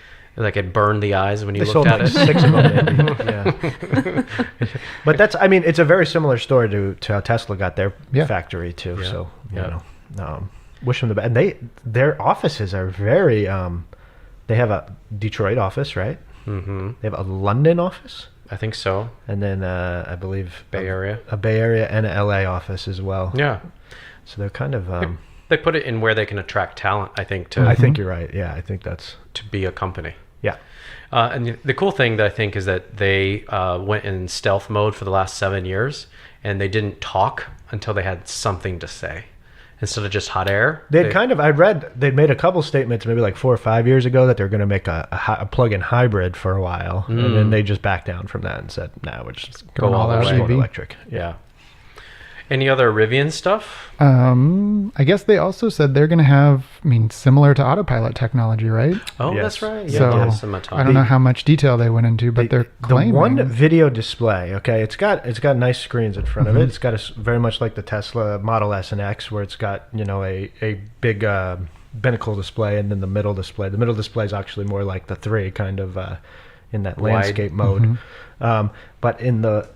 Speaker 1: it burned the eyes when you
Speaker 3: They
Speaker 1: looked
Speaker 3: sold
Speaker 1: at
Speaker 3: like
Speaker 1: it.
Speaker 3: 6 of them. Maybe. Yeah. But that's, I mean, it's a very similar story to how Tesla got their
Speaker 5: Yeah.
Speaker 3: factory too.
Speaker 1: Yeah.
Speaker 3: So,
Speaker 1: Yeah.
Speaker 3: you know, wish them the best. And their offices are very, they have a Detroit office, right?
Speaker 1: Mm-hmm.
Speaker 3: They have a London office.
Speaker 1: I think so.
Speaker 3: And then I believe
Speaker 1: Bay Area.
Speaker 3: a Bay Area and a LA office as well.
Speaker 1: Yeah.
Speaker 3: So they're kind of,
Speaker 1: They put it in where they can attract talent, I think, to
Speaker 3: I think you're right. Yeah, I think that's,
Speaker 1: to be a company.
Speaker 3: yeah.
Speaker 1: And the cool thing that I think is that they went in stealth mode for the last 7 years, and they didn't talk until they had something to say, instead of just hot air.
Speaker 3: I read they'd made a couple statements maybe like 4 or 5 years ago that they're going to make a plug-in hybrid for a while, and then they just backed down from that and said, "No, we're just
Speaker 1: Go all
Speaker 3: we're
Speaker 1: the
Speaker 3: just
Speaker 1: way.
Speaker 3: going electric."
Speaker 1: Yeah. Any other Rivian stuff?
Speaker 5: I guess they also said they're going to have, similar to autopilot technology, right?
Speaker 1: Oh,
Speaker 3: Yes.
Speaker 1: that's right.
Speaker 5: So,
Speaker 1: Yeah, some autonomy.
Speaker 5: I don't know how much detail they went into, but they're claiming.
Speaker 3: The one video display, okay, it's got nice screens in front of
Speaker 5: Mm-hmm.
Speaker 3: it. It's got very much like the Tesla Model S and X, where it's got a big binnacle display and then the middle display. The middle display is actually more like the 3, kind of in that
Speaker 1: Wide.
Speaker 3: landscape mode.
Speaker 5: Mm-hmm.
Speaker 3: But in the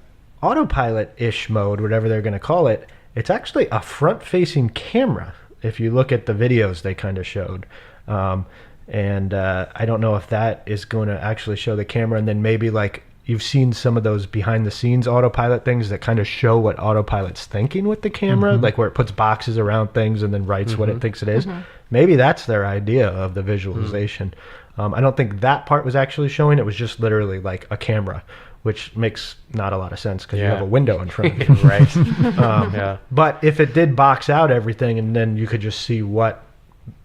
Speaker 3: autopilot-ish mode, whatever they're going to call it, it's actually a front-facing camera. If you look at the videos they kind of showed. And I don't know if that is going to actually show the camera, and then maybe like you've seen some of those behind the scenes autopilot things that kind of show what autopilot's thinking with the camera, like where it puts boxes around things and then writes what it thinks it is. Maybe that's their idea of the visualization. I don't think that part was actually showing. It was just literally like a camera, which makes not a lot of sense because you have a window in front of you.
Speaker 1: Right. Yeah.
Speaker 3: But if it did box out everything and then you could just see what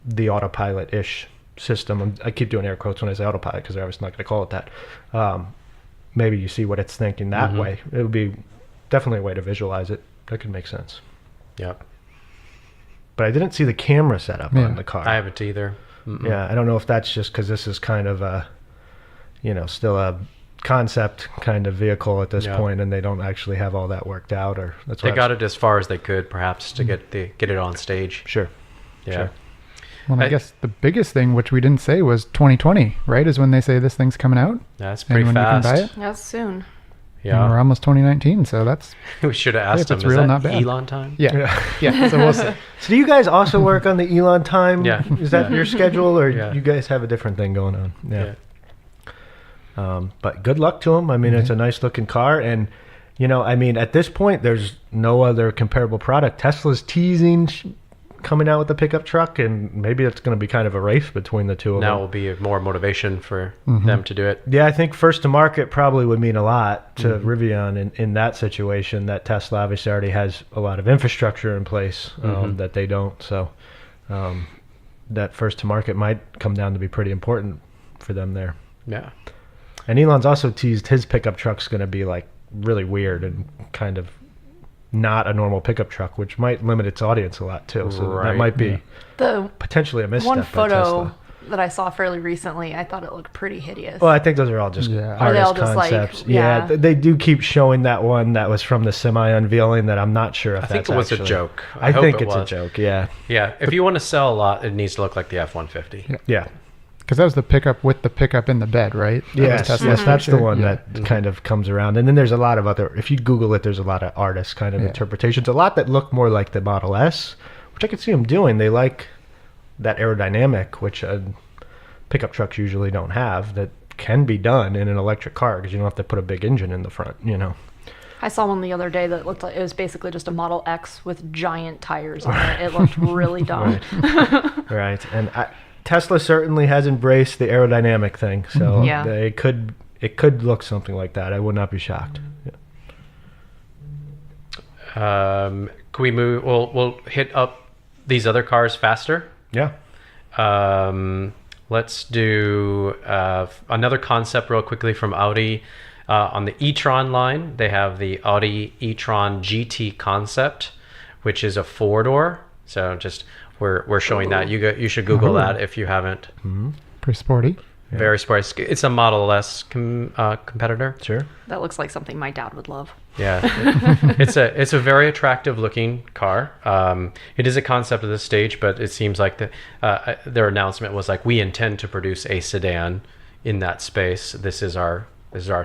Speaker 3: the autopilot-ish system, I keep doing air quotes when I say autopilot because I was not going to call it that. Maybe you see what it's thinking that way. It would be definitely a way to visualize it. That could make sense.
Speaker 1: Yep.
Speaker 3: But I didn't see the camera setup on the car.
Speaker 1: I haven't either.
Speaker 3: Yeah, I don't know if that's just because this is kind of a, still a concept kind of vehicle at this point, and they don't actually have all that worked out, or that's
Speaker 1: They got it as far as they could, perhaps, to get it on stage.
Speaker 3: Sure.
Speaker 1: Yeah.
Speaker 3: Sure.
Speaker 5: Well, I guess the biggest thing, which we didn't say, was 2020, right? Is when they say this thing's coming out.
Speaker 1: That's pretty
Speaker 5: and when
Speaker 1: fast.
Speaker 5: you can buy it.
Speaker 4: That's soon.
Speaker 5: And
Speaker 1: Yeah.
Speaker 5: we're almost 2019, so that's
Speaker 1: We should have asked
Speaker 5: if it's
Speaker 1: him. Is
Speaker 5: real,
Speaker 1: that
Speaker 5: not bad.
Speaker 1: Elon time?
Speaker 5: yeah. So we'll see.
Speaker 3: So do you guys also work on the Elon time?
Speaker 1: Yeah.
Speaker 3: Is that your schedule, or
Speaker 1: Yeah.
Speaker 3: you guys have a different thing going on? Yeah. But good luck to them. I mean, it's a nice looking car, and at this point, there's no other comparable product. Tesla's teasing coming out with the pickup truck, and maybe it's going to be kind of a race between the two of
Speaker 1: Now
Speaker 3: them.
Speaker 1: will be more motivation for them to do it.
Speaker 3: Yeah, I think first to market probably would mean a lot to Rivian in that situation. That Tesla obviously already has a lot of infrastructure in place that they don't. So that first to market might come down to be pretty important for them there.
Speaker 1: Yeah.
Speaker 3: And Elon's also teased his pickup truck's going to be like really weird and kind of not a normal pickup truck, which might limit its audience a lot too. So that
Speaker 1: Right.
Speaker 3: might be
Speaker 4: The
Speaker 3: potentially a misstep
Speaker 4: one
Speaker 3: by
Speaker 4: photo
Speaker 3: Tesla.
Speaker 4: that I saw fairly recently, I thought it looked pretty hideous.
Speaker 3: Well, I think those are all just
Speaker 5: Yeah.
Speaker 3: artist
Speaker 4: Are they all just, like,
Speaker 3: concepts.
Speaker 4: yeah.
Speaker 3: They do keep showing that one that was from the semi-unveiling that I'm not sure if
Speaker 1: I think
Speaker 3: that's
Speaker 1: it was
Speaker 3: actually
Speaker 1: a joke.
Speaker 3: I
Speaker 1: hope
Speaker 3: think
Speaker 1: it
Speaker 3: it's
Speaker 1: was.
Speaker 3: a joke. Yeah,
Speaker 1: Yeah. If you want to sell a lot, it needs to look like the F-150.
Speaker 3: yeah.
Speaker 5: Because that was the pickup with the pickup in the bed, right? That was
Speaker 3: Yes,
Speaker 5: Tesla's
Speaker 3: yes, that's the
Speaker 5: picture.
Speaker 3: one
Speaker 5: Yeah.
Speaker 3: that kind of comes around. And then there's a lot of other, if you Google it, there's a lot of artist kind of interpretations. A lot that look more like the Model S, which I could see them doing. They like that aerodynamic, which pickup trucks usually don't have, that can be done in an electric car because you don't have to put a big engine in the front,
Speaker 4: I saw one the other day that looked like it was basically just a Model X with giant tires on it. It looked really dumb.
Speaker 3: Right. And Tesla certainly has embraced the aerodynamic thing, so
Speaker 4: Yeah.
Speaker 3: it could look something like that. I would not be shocked. Yeah.
Speaker 1: Can we move? We'll hit up these other cars faster.
Speaker 3: Yeah.
Speaker 1: Let's do another concept real quickly from Audi. On the e-tron line, they have the Audi e-tron GT concept, which is a four-door. So just we're showing that. You should Google that if you haven't.
Speaker 5: Pretty sporty.
Speaker 1: Very sporty. It's a Model S competitor.
Speaker 3: Sure.
Speaker 4: That looks like something my dad would love.
Speaker 1: Yeah, it's a very attractive looking car. It is a concept at this stage, but it seems like their announcement was like, we intend to produce a sedan in that space. This is our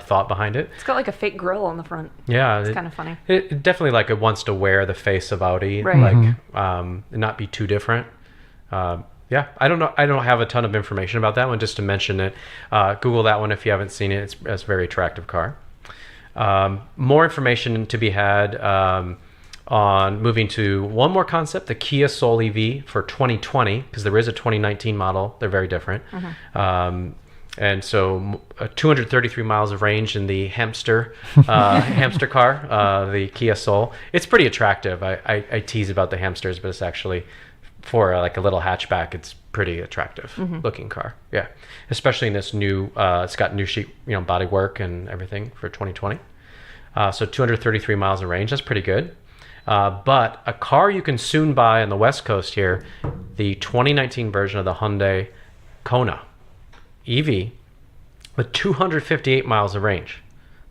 Speaker 1: thought behind it.
Speaker 4: It's got like a fake grill on the front.
Speaker 1: Yeah,
Speaker 4: It's kind of funny.
Speaker 1: It definitely like it wants to wear the face of Audi,
Speaker 4: Right.
Speaker 1: like and not be too different. Yeah, I don't know. I don't have a ton of information about that one. Just to mention it, Google that one if you haven't seen it. It's a very attractive car. More information to be had on moving to one more concept, the Kia Soul EV for 2020, because there is a 2019 model. They're very different. And so 233 miles of range in the hamster car, the Kia Soul. It's pretty attractive. I tease about the hamsters, but it's actually, for like a little hatchback, it's pretty attractive looking car. Yeah, especially in this new, it's got new sheet, body work and everything for 2020. So 233 miles of range, that's pretty good. But a car you can soon buy on the West Coast here, the 2019 version of the Hyundai Kona EV with 258 miles of range.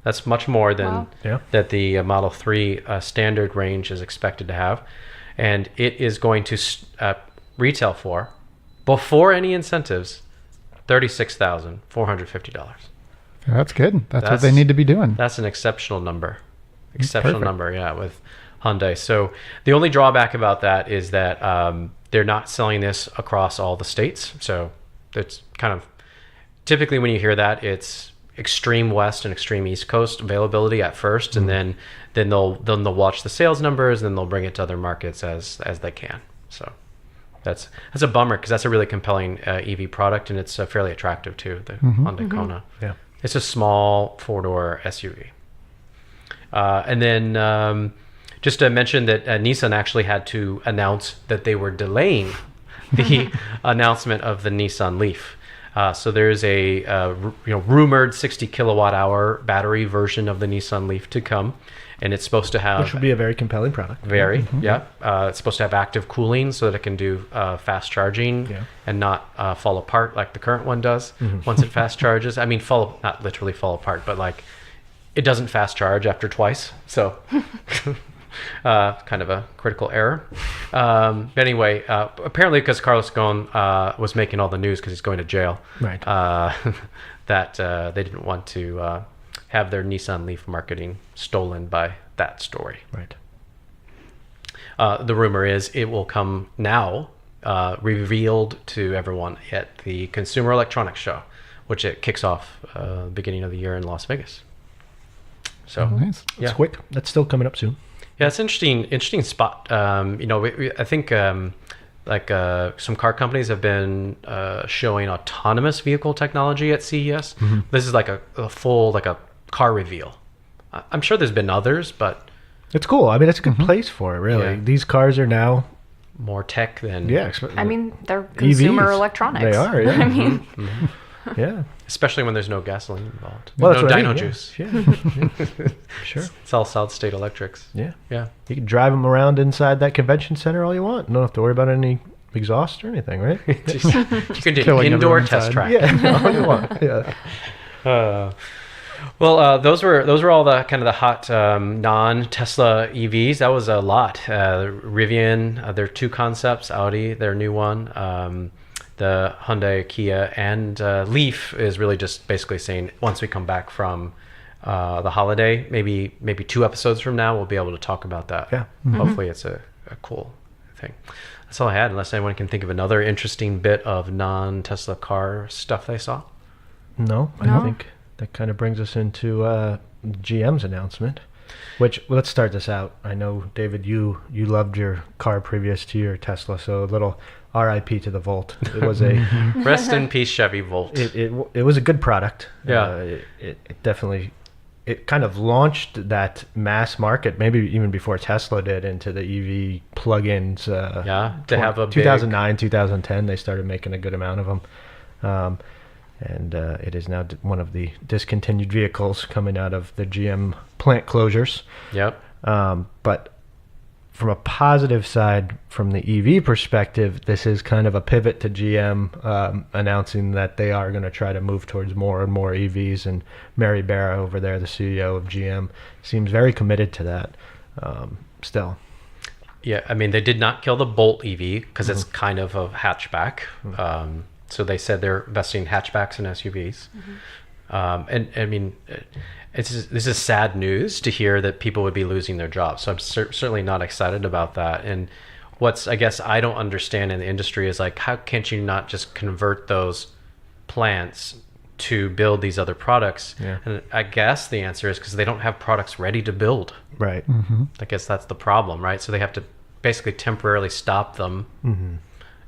Speaker 1: That's much more than
Speaker 4: Wow.
Speaker 3: Yeah.
Speaker 1: that the Model 3 standard range is expected to have. And it is going to retail for, before any incentives, $36,450.
Speaker 5: That's good. That's what
Speaker 1: That's-
Speaker 5: they need to be doing.
Speaker 1: That's an exceptional number. Exceptional
Speaker 5: Perfect.
Speaker 1: number, yeah, with Hyundai. So the only drawback about that is that they're not selling this across all the states. So it's kind of typically when you hear that, it's extreme West and extreme East Coast availability at first, and then they'll watch the sales numbers, and then they'll bring it to other markets as they can. So that's a bummer because that's a really compelling EV product, and it's fairly attractive too. The Hyundai Kona.
Speaker 3: Yeah.
Speaker 1: It's a small four-door SUV. And then just to mention that Nissan actually had to announce that they were delaying the announcement of the Nissan Leaf. So there's a rumored 60 kilowatt hour battery version of the Nissan Leaf to come, and it's supposed to have
Speaker 3: Which would be a very compelling product.
Speaker 1: it's supposed to have active cooling so that it can do fast charging
Speaker 3: Yeah.
Speaker 1: and not fall apart like the current one does once it fast charges. I mean, not literally fall apart, but like it doesn't fast charge after twice. So kind of a critical error. But anyway, apparently because Carlos Ghosn was making all the news because he's going to jail,
Speaker 3: Right.
Speaker 1: that they didn't want to have their Nissan Leaf marketing stolen by that story.
Speaker 3: Right.
Speaker 1: The rumor is it will come now, revealed to everyone at the Consumer Electronics Show, which it kicks off beginning of the year in Las Vegas. So
Speaker 5: Nice.
Speaker 3: It's
Speaker 1: yeah,
Speaker 3: quick. That's still coming up soon.
Speaker 1: yeah, it's interesting spot. I think some car companies have been showing autonomous vehicle technology at CES. This is like a full like a car reveal. I'm sure there's been others, but
Speaker 3: It's cool. I mean, it's a good place for it, really.
Speaker 1: Yeah.
Speaker 3: These cars are now,
Speaker 1: more tech than
Speaker 4: I mean, they're consumer
Speaker 3: EVs.
Speaker 4: electronics.
Speaker 3: They are, yeah.
Speaker 4: I mean,
Speaker 3: yeah.
Speaker 1: especially when there's no gasoline involved.
Speaker 3: Well,
Speaker 1: no
Speaker 3: that's what I
Speaker 1: dino
Speaker 3: mean, yeah.
Speaker 1: juice.
Speaker 3: Yeah. Sure.
Speaker 1: It's all solid state electrics.
Speaker 3: Yeah.
Speaker 1: Yeah.
Speaker 3: You can drive them around inside that convention center all you want. You don't have to worry about any exhaust or anything, right?
Speaker 1: Just, you can do an
Speaker 5: Killing
Speaker 1: indoor
Speaker 5: everyone
Speaker 1: test
Speaker 5: inside.
Speaker 1: track.
Speaker 3: Yeah, all you want. Yeah.
Speaker 1: Well, those were all the kind of the hot non-Tesla EVs. That was a lot. Rivian, their two concepts. Audi, their new one. The Hyundai, Kia, and Leaf is really just basically saying once we come back from the holiday, maybe 2 episodes from now, we'll be able to talk about that.
Speaker 3: Yeah.
Speaker 1: Hopefully, it's a cool thing. That's all I had. Unless anyone can think of another interesting bit of non-Tesla car stuff they saw.
Speaker 3: No, I
Speaker 4: No.
Speaker 3: think that kind of brings us into GM's announcement. Which, let's start this out. I know, David, you loved your car previous to your Tesla, so a little RIP to the Volt. It was a
Speaker 1: Rest in peace, Chevy Volt.
Speaker 3: it was a good product.
Speaker 1: Yeah.
Speaker 3: It definitely it kind of launched that mass market, maybe even before Tesla did, into the EV plugins.
Speaker 1: Yeah, to have a big-
Speaker 3: 2009, 2010, they started making a good amount of them. And it is now one of the discontinued vehicles coming out of the GM plant closures.
Speaker 1: Yep.
Speaker 3: But from a positive side, from the EV perspective, this is kind of a pivot to GM announcing that they are going to try to move towards more and more EVs. And Mary Barra over there, the CEO of GM, seems very committed to that still.
Speaker 1: Yeah, I mean, they did not kill the Bolt EV because it's kind of a hatchback. So they said they're investing in hatchbacks and SUVs. And I mean, this is sad news to hear that people would be losing their jobs. So I'm certainly not excited about that. And what's, I guess, I don't understand in the industry is like, how can't you not just convert those plants to build these other products?
Speaker 3: Yeah.
Speaker 1: And I guess the answer is because they don't have products ready to build.
Speaker 3: Right.
Speaker 1: I guess that's the problem, right? So they have to basically temporarily stop them.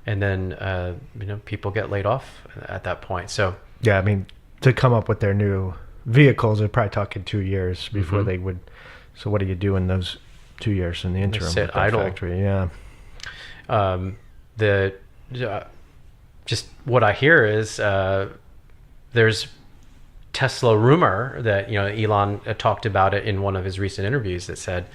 Speaker 1: And then, people get laid off at that point. So
Speaker 3: Yeah, I mean, to come up with their new vehicles, they're probably talking 2 years before they would. So what do you do in those 2 years in the interim?
Speaker 1: sit
Speaker 3: with that
Speaker 1: idle.
Speaker 3: Factory? Yeah.
Speaker 1: Just what I hear is there's Tesla rumor that Elon talked about it in one of his recent interviews that said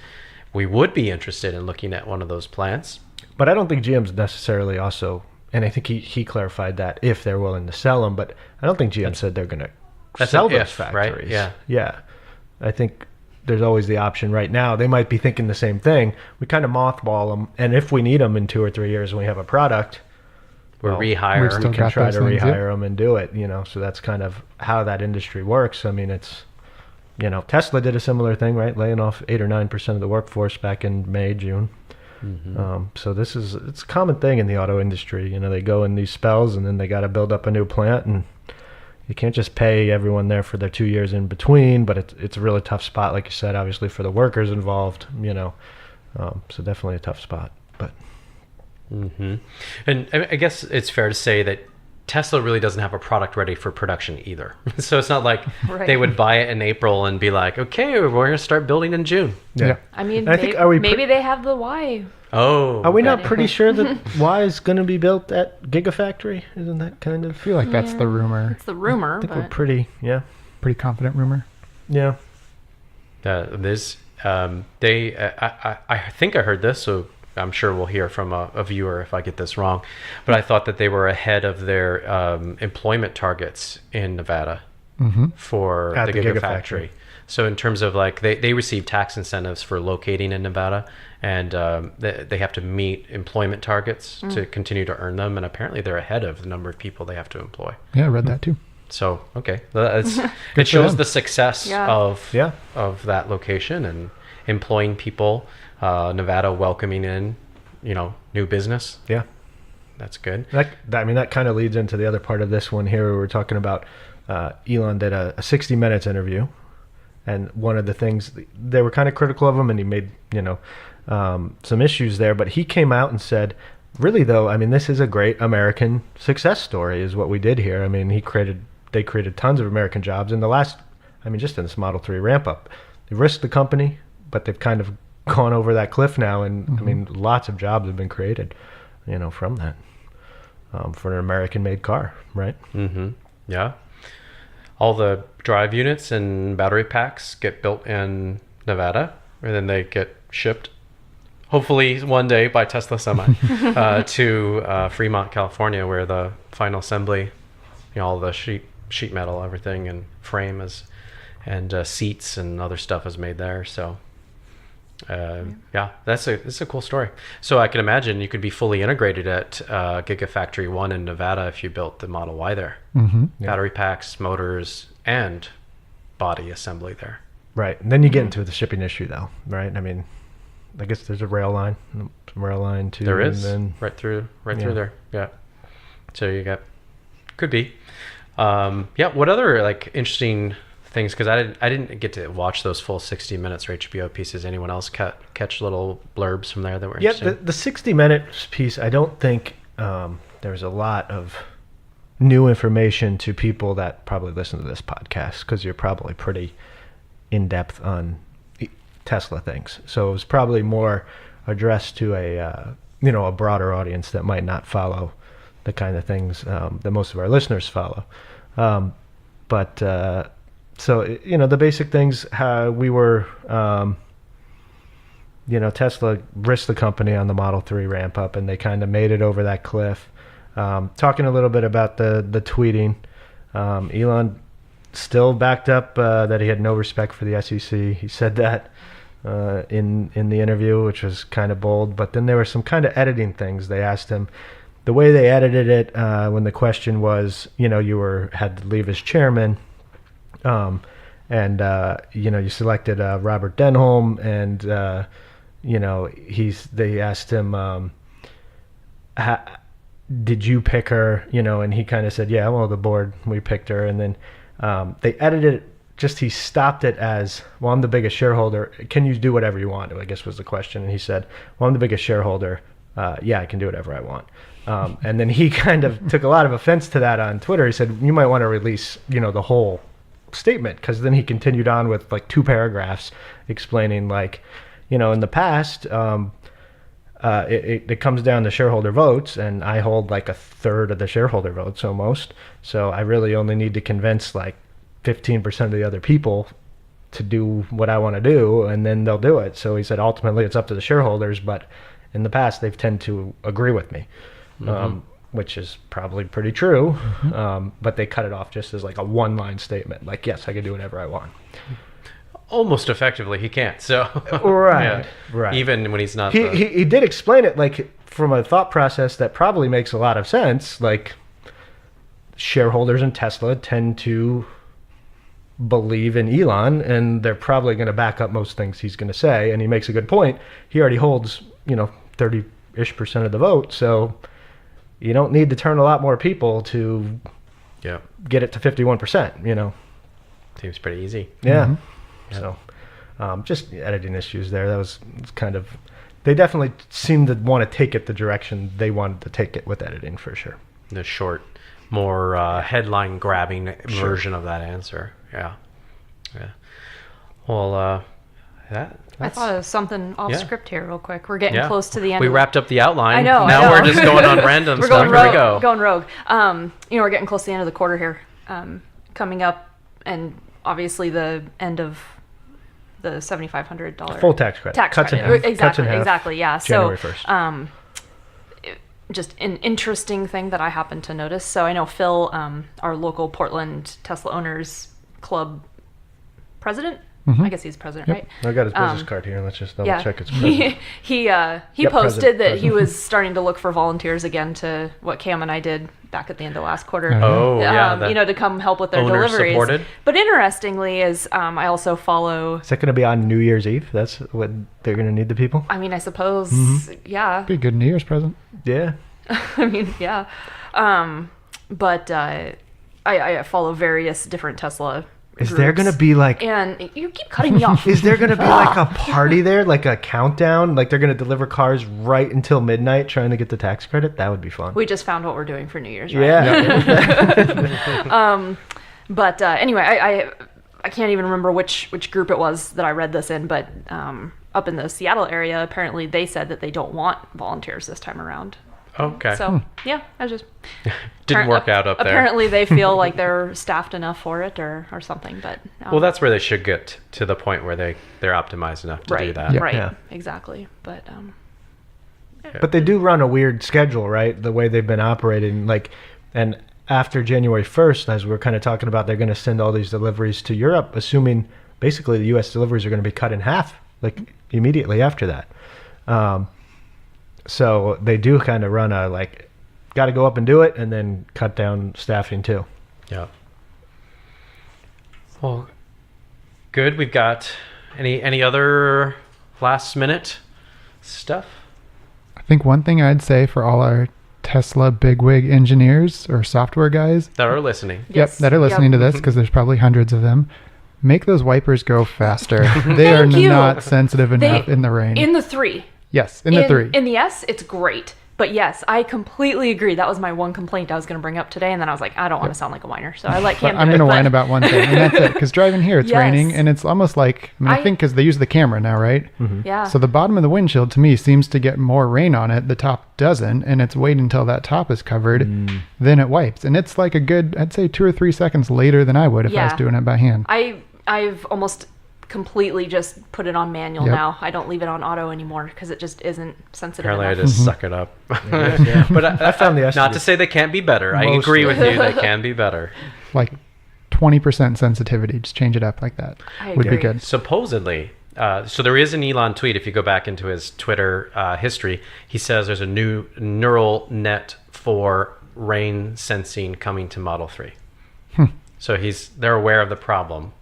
Speaker 1: we would be interested in looking at one of those plants.
Speaker 3: But I don't think GM's necessarily also, and I think he clarified that if they're willing to sell them, but I don't think GM said they're going to
Speaker 1: That's
Speaker 3: sell
Speaker 1: an
Speaker 3: those
Speaker 1: if, right?
Speaker 3: factories.
Speaker 1: Yeah.
Speaker 3: Yeah. I think there's always the option right now. They might be thinking the same thing. We kind of mothball them, and if we need them in 2 or 3 years when we have a product,
Speaker 1: We're
Speaker 3: well,
Speaker 1: rehire.
Speaker 5: we've still
Speaker 3: we can
Speaker 5: got
Speaker 3: try
Speaker 5: those
Speaker 3: to
Speaker 5: things, yeah.
Speaker 3: rehire them and do it, so that's kind of how that industry works. I mean, it's, Tesla did a similar thing, right? Laying off 8 or 9% of the workforce back in May, June. So it's a common thing in the auto industry. They go in these spells and then they got to build up a new plant, and you can't just pay everyone there for their 2 years in between, but it's a really tough spot, like you said, obviously for the workers involved, so definitely a tough spot, but.
Speaker 1: And I guess it's fair to say that Tesla really doesn't have a product ready for production either. So it's not like
Speaker 4: Right.
Speaker 1: they would buy it in April and be like, okay, we're going to start building in June.
Speaker 5: Yeah.
Speaker 4: I mean,
Speaker 3: And I think, are we
Speaker 4: maybe they have the Y.
Speaker 1: Oh.
Speaker 3: Are we not
Speaker 4: Ready.
Speaker 3: pretty sure that Y is going to be built at Gigafactory? Isn't that kind of?
Speaker 5: I feel like that's the rumor.
Speaker 4: It's the rumor,
Speaker 3: I think we're
Speaker 4: but
Speaker 3: pretty,
Speaker 5: Pretty confident rumor.
Speaker 3: yeah.
Speaker 1: I think I heard this, so I'm sure we'll hear from a viewer if I get this wrong, but I thought that they were ahead of their employment targets in Nevada for
Speaker 3: At
Speaker 1: the
Speaker 3: the
Speaker 1: Gigafactory.
Speaker 3: Gigafactory.
Speaker 1: So in terms of like they receive tax incentives for locating in Nevada, and they have to meet employment targets to continue to earn them, and apparently they're ahead of the number of people they have to employ.
Speaker 5: Yeah, I read that too.
Speaker 1: So okay, it
Speaker 5: for
Speaker 1: shows
Speaker 5: them.
Speaker 1: the success
Speaker 4: Yeah.
Speaker 1: of that location and employing people. Nevada welcoming in, new business.
Speaker 3: Yeah.
Speaker 1: That's good.
Speaker 3: That kind of leads into the other part of this one here. Where we're talking about Elon did a 60 Minutes interview, and one of the things they were kind of critical of him, and he made some issues there. But he came out and said, really though, I mean, this is a great American success story, is what we did here. I mean, they created tons of American jobs in the last. I mean, just in this Model 3 ramp up, they risked the company, but they've kind of gone over that cliff now, and I mean, lots of jobs have been created, from that, for an American-made car, right?
Speaker 1: Yeah. All the drive units and battery packs get built in Nevada, and then they get shipped, hopefully one day by Tesla Semi, to Fremont, California, where the final assembly, all the sheet metal, everything, and frame and seats and other stuff is made there. So. That's a cool story. So I can imagine you could be fully integrated at Gigafactory 1 in Nevada if you built the Model Y there. Battery packs, motors, and body assembly there.
Speaker 3: Right. And then you get into the shipping issue, though, right? I mean, I guess there's a rail line, too.
Speaker 1: There is,
Speaker 3: and then,
Speaker 1: right through there. Yeah. So you got, could be. What other interesting things, because I didn't get to watch those full 60 Minutes or HBO pieces. Anyone else catch little blurbs from there that were interesting?
Speaker 3: The 60 Minutes piece, I don't think there's a lot of new information to people that probably listen to this podcast, because you're probably pretty in-depth on Tesla things. So it was probably more addressed to a broader audience that might not follow the kind of things that most of our listeners follow. So, the basic things, how we were, Tesla risked the company on the Model 3 ramp up, and they kind of made it over that cliff. Talking a little bit about the tweeting, Elon still backed up that he had no respect for the SEC. He said that in the interview, which was kind of bold. But then there were some kind of editing things. They asked him, the way they edited it, when the question was, you had to leave as chairman. You selected Robert Denholm, and they asked him, did you pick her? And he kind of said, yeah, well, the board, we picked her. And then they edited it. He stopped it as, well, I'm the biggest shareholder. Can you do whatever you want to? I guess was the question. And he said, well, I'm the biggest shareholder. Yeah, I can do whatever I want. And then he kind of took a lot of offense to that on Twitter. He said, you might want to release, the whole statement, because then he continued on with 2 paragraphs explaining in the past it comes down to shareholder votes, and I hold a third of the shareholder votes almost, so I really only need to convince 15% of the other people to do what I want to do, and then they'll do it. So he said ultimately it's up to the shareholders, but in the past they've tend to agree with me, which is probably pretty true. But they cut it off just as like a one-line statement, like, yes, I can do whatever I want.
Speaker 1: Almost effectively, he can't. So
Speaker 3: Right, right.
Speaker 1: Even when he's not.
Speaker 3: He did explain it like from a thought process that probably makes a lot of sense. Like, shareholders in Tesla tend to believe in Elon, and they're probably going to back up most things he's going to say. And he makes a good point. He already holds, 30-ish% of the vote, so you don't need to turn a lot more people to get it to 51%.
Speaker 1: Seems pretty easy.
Speaker 3: Yeah. So, just editing issues there. That was kind of. They definitely seemed to want to take it the direction they wanted to take it with editing, for sure.
Speaker 1: The short, more headline grabbing version of that answer. Yeah. Well,
Speaker 4: I thought of something off script here real quick. We're getting close to the end.
Speaker 1: We wrapped up the outline.
Speaker 4: I know.
Speaker 1: Now we're just going on random
Speaker 4: we're
Speaker 1: stuff.
Speaker 4: Going
Speaker 1: Here
Speaker 4: rogue,
Speaker 1: we go.
Speaker 4: Going rogue. We're getting close to the end of the quarter here. Coming up, and obviously the end of the $7,500
Speaker 3: full tax credit.
Speaker 4: Cuts
Speaker 3: in half.
Speaker 4: Exactly. Yeah.
Speaker 3: January
Speaker 4: so,
Speaker 3: 1st.
Speaker 4: Just an interesting thing that I happened to notice. So I know Phil, our local Portland Tesla Owners Club president. I guess he's president, right?
Speaker 3: I got his business card here. Let's just double check it's
Speaker 4: president. He posted
Speaker 3: president.
Speaker 4: that he was starting to look for volunteers again to what Cam and I did back at the end of last quarter.
Speaker 1: Oh, yeah.
Speaker 4: To come help with their
Speaker 1: owner
Speaker 4: deliveries.
Speaker 1: supported.
Speaker 4: But interestingly is I also follow.
Speaker 3: Is that going to be on New Year's Eve? That's what they're going to need the people?
Speaker 4: I mean, I suppose, yeah.
Speaker 5: Be a good New Year's present.
Speaker 3: Yeah.
Speaker 4: I mean, yeah. But I follow various different Tesla
Speaker 3: Is there going to be like...
Speaker 4: And you keep cutting me off.
Speaker 3: Is there going to be like a party there? Like a countdown? Like they're going to deliver cars right until midnight trying to get the tax credit? That would be fun.
Speaker 4: We just found what we're doing for New Year's, right?
Speaker 3: Yeah.
Speaker 4: But anyway, I can't even remember which group it was that I read this in, but up in the Seattle area, apparently they said that they don't want volunteers this time around.
Speaker 1: Okay.
Speaker 4: So, yeah, I just...
Speaker 1: Didn't work out up there.
Speaker 4: Apparently they feel like they're staffed enough for it or something, but...
Speaker 1: Well, that's where they should get to the point where they're optimized enough to do that.
Speaker 5: Yeah.
Speaker 4: Right,
Speaker 3: Yeah.
Speaker 4: exactly. But...
Speaker 3: But they do run a weird schedule, right? The way they've been operating, like, and after January 1st, as we're kind of talking about, they're going to send all these deliveries to Europe, assuming basically the U.S. deliveries are going to be cut in half, like, immediately after that. So they do kind of run a, like, got to go up and do it, and then cut down staffing too.
Speaker 1: Yeah. Well, good. We've got any other last minute stuff?
Speaker 5: I think one thing I'd say for all our Tesla bigwig engineers or software guys
Speaker 1: That are listening.
Speaker 4: Yes.
Speaker 5: that are listening to this, because there's probably hundreds of them, make those wipers go faster. They are
Speaker 4: Thank you.
Speaker 5: not sensitive enough in the rain.
Speaker 4: In the 3.
Speaker 5: Yes, in the 3.
Speaker 4: In the S, it's great. But yes, I completely agree. That was my one complaint I was going to bring up today, and then I was like, I don't want to sound like a whiner, so I let Cam do it.
Speaker 5: I'm going to whine about one thing, and that's it. Because driving here, it's
Speaker 4: Yes.
Speaker 5: raining, and it's almost like, I think because they use the camera now, right?
Speaker 4: Yeah.
Speaker 5: So the bottom of the windshield, to me, seems to get more rain on it. The top doesn't, and it's waiting until that top is covered, then it wipes. And it's like a good, I'd say 2 or 3 seconds later than I would if I was
Speaker 4: Yeah.
Speaker 5: doing it by hand.
Speaker 4: I've almost completely just put it on manual
Speaker 5: Yep.
Speaker 4: now. I don't leave it on auto anymore because it just isn't sensitive
Speaker 1: Apparently, I
Speaker 4: enough.
Speaker 1: just suck it up.
Speaker 3: Yeah.
Speaker 1: But
Speaker 3: I found the S
Speaker 1: not
Speaker 3: to
Speaker 1: to
Speaker 3: be
Speaker 1: say they can't be better. I
Speaker 3: most-
Speaker 1: agree with you. They can be better.
Speaker 5: Like 20% sensitivity, just change it up like that.
Speaker 4: I
Speaker 5: Would be
Speaker 4: agree.
Speaker 5: good.
Speaker 1: Supposedly, so there is an Elon tweet. If you go back into his Twitter history, he says there's a new neural net for rain sensing coming to Model 3. So they're aware of the problem.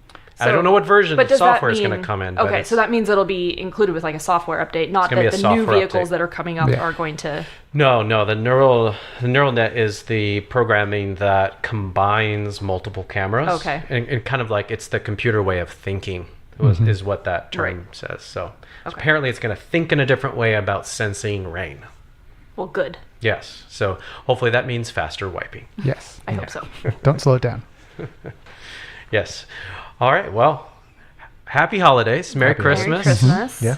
Speaker 1: I don't know what version
Speaker 4: but
Speaker 1: of
Speaker 4: does that
Speaker 1: software is going to
Speaker 4: mean-
Speaker 1: come in. but
Speaker 4: Okay,
Speaker 1: it's-
Speaker 4: so that means it'll be included with like a software update, not
Speaker 1: gonna
Speaker 4: that
Speaker 1: be a
Speaker 4: the new
Speaker 1: software
Speaker 4: vehicles
Speaker 1: update.
Speaker 4: that are coming up
Speaker 5: Yeah.
Speaker 4: are going to.
Speaker 1: No, the neural net is the programming that combines multiple cameras.
Speaker 4: Okay.
Speaker 1: And kind of like it's the computer way of thinking is what that term says. So apparently it's going to think in a different way about sensing rain.
Speaker 4: Well, good.
Speaker 1: Yes. So hopefully that means faster wiping.
Speaker 5: Yes.
Speaker 4: I hope so.
Speaker 5: Don't slow it down.
Speaker 1: Yes. All right. Well, happy holidays. Merry
Speaker 3: Happy
Speaker 1: Christmas.
Speaker 4: Merry Christmas.
Speaker 3: Yeah.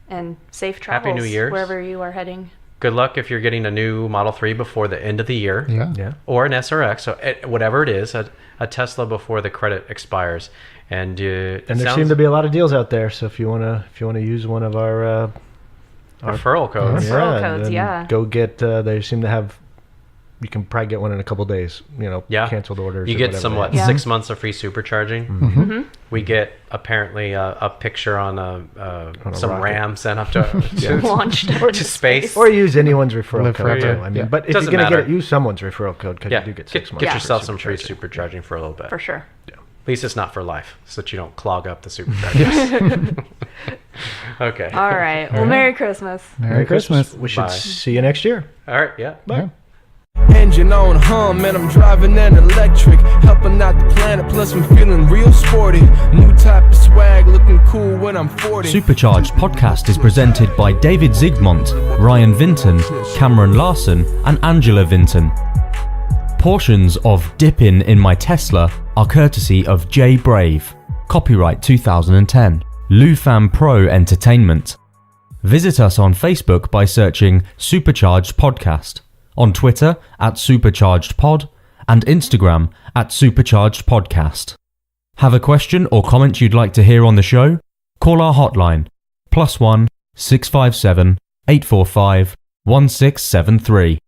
Speaker 4: And safe
Speaker 1: Happy
Speaker 4: travels.
Speaker 1: New Year's.
Speaker 4: Wherever you are heading.
Speaker 1: good luck if you're getting a new Model 3 before the end of the year.
Speaker 3: Yeah.
Speaker 1: Or an SRX, so whatever it is, a Tesla before the credit expires. And
Speaker 3: there seem to be a lot of deals out there. So if you wanna use one of our
Speaker 1: referral codes.
Speaker 4: Referral codes,
Speaker 3: then
Speaker 4: yeah.
Speaker 3: go get. They seem to have. You can probably get one in a couple days. Canceled orders.
Speaker 1: You
Speaker 3: or
Speaker 1: get
Speaker 3: whatever
Speaker 1: somewhat
Speaker 3: they have.
Speaker 1: 6 months of free supercharging.
Speaker 5: Mm-hmm.
Speaker 1: We get apparently a picture on some
Speaker 3: rocket.
Speaker 1: RAM sent up to
Speaker 4: Launched
Speaker 1: to space.
Speaker 3: Or use anyone's referral
Speaker 5: Live
Speaker 3: code.
Speaker 5: forever.
Speaker 3: Too. I mean,
Speaker 5: Yeah.
Speaker 3: but if
Speaker 1: Doesn't
Speaker 3: you're gonna
Speaker 1: matter.
Speaker 3: get it, use someone's referral code because
Speaker 1: Yeah,
Speaker 3: you do get 6 months.
Speaker 1: get
Speaker 3: for
Speaker 1: yourself some free
Speaker 3: supercharging.
Speaker 1: supercharging for a little bit.
Speaker 4: For sure.
Speaker 1: At least it's not for life, so that you don't clog up the superchargers. Okay.
Speaker 4: All right. Well, Merry Christmas.
Speaker 5: Merry Christmas.
Speaker 3: We should
Speaker 1: Bye.
Speaker 3: see you next year.
Speaker 1: All right. Yeah.
Speaker 5: Yeah.
Speaker 2: Engine on hum, and I'm driving an electric, helping out the planet, plus I'm feeling real sporty. New type of swag, looking cool when I'm 40.
Speaker 6: Supercharged Podcast is presented by David Zygmunt, Ryan Vinton, Cameron Larson, and Angela Vinton. Portions of Dippin' in My Tesla are courtesy of Jay Brave. Copyright 2010. Lufam Pro Entertainment. Visit us on Facebook by searching Supercharged Podcast, on Twitter @SuperchargedPod, and Instagram @Supercharged Podcast. Have a question or comment you'd like to hear on the show? Call our hotline +1 657 845 1673.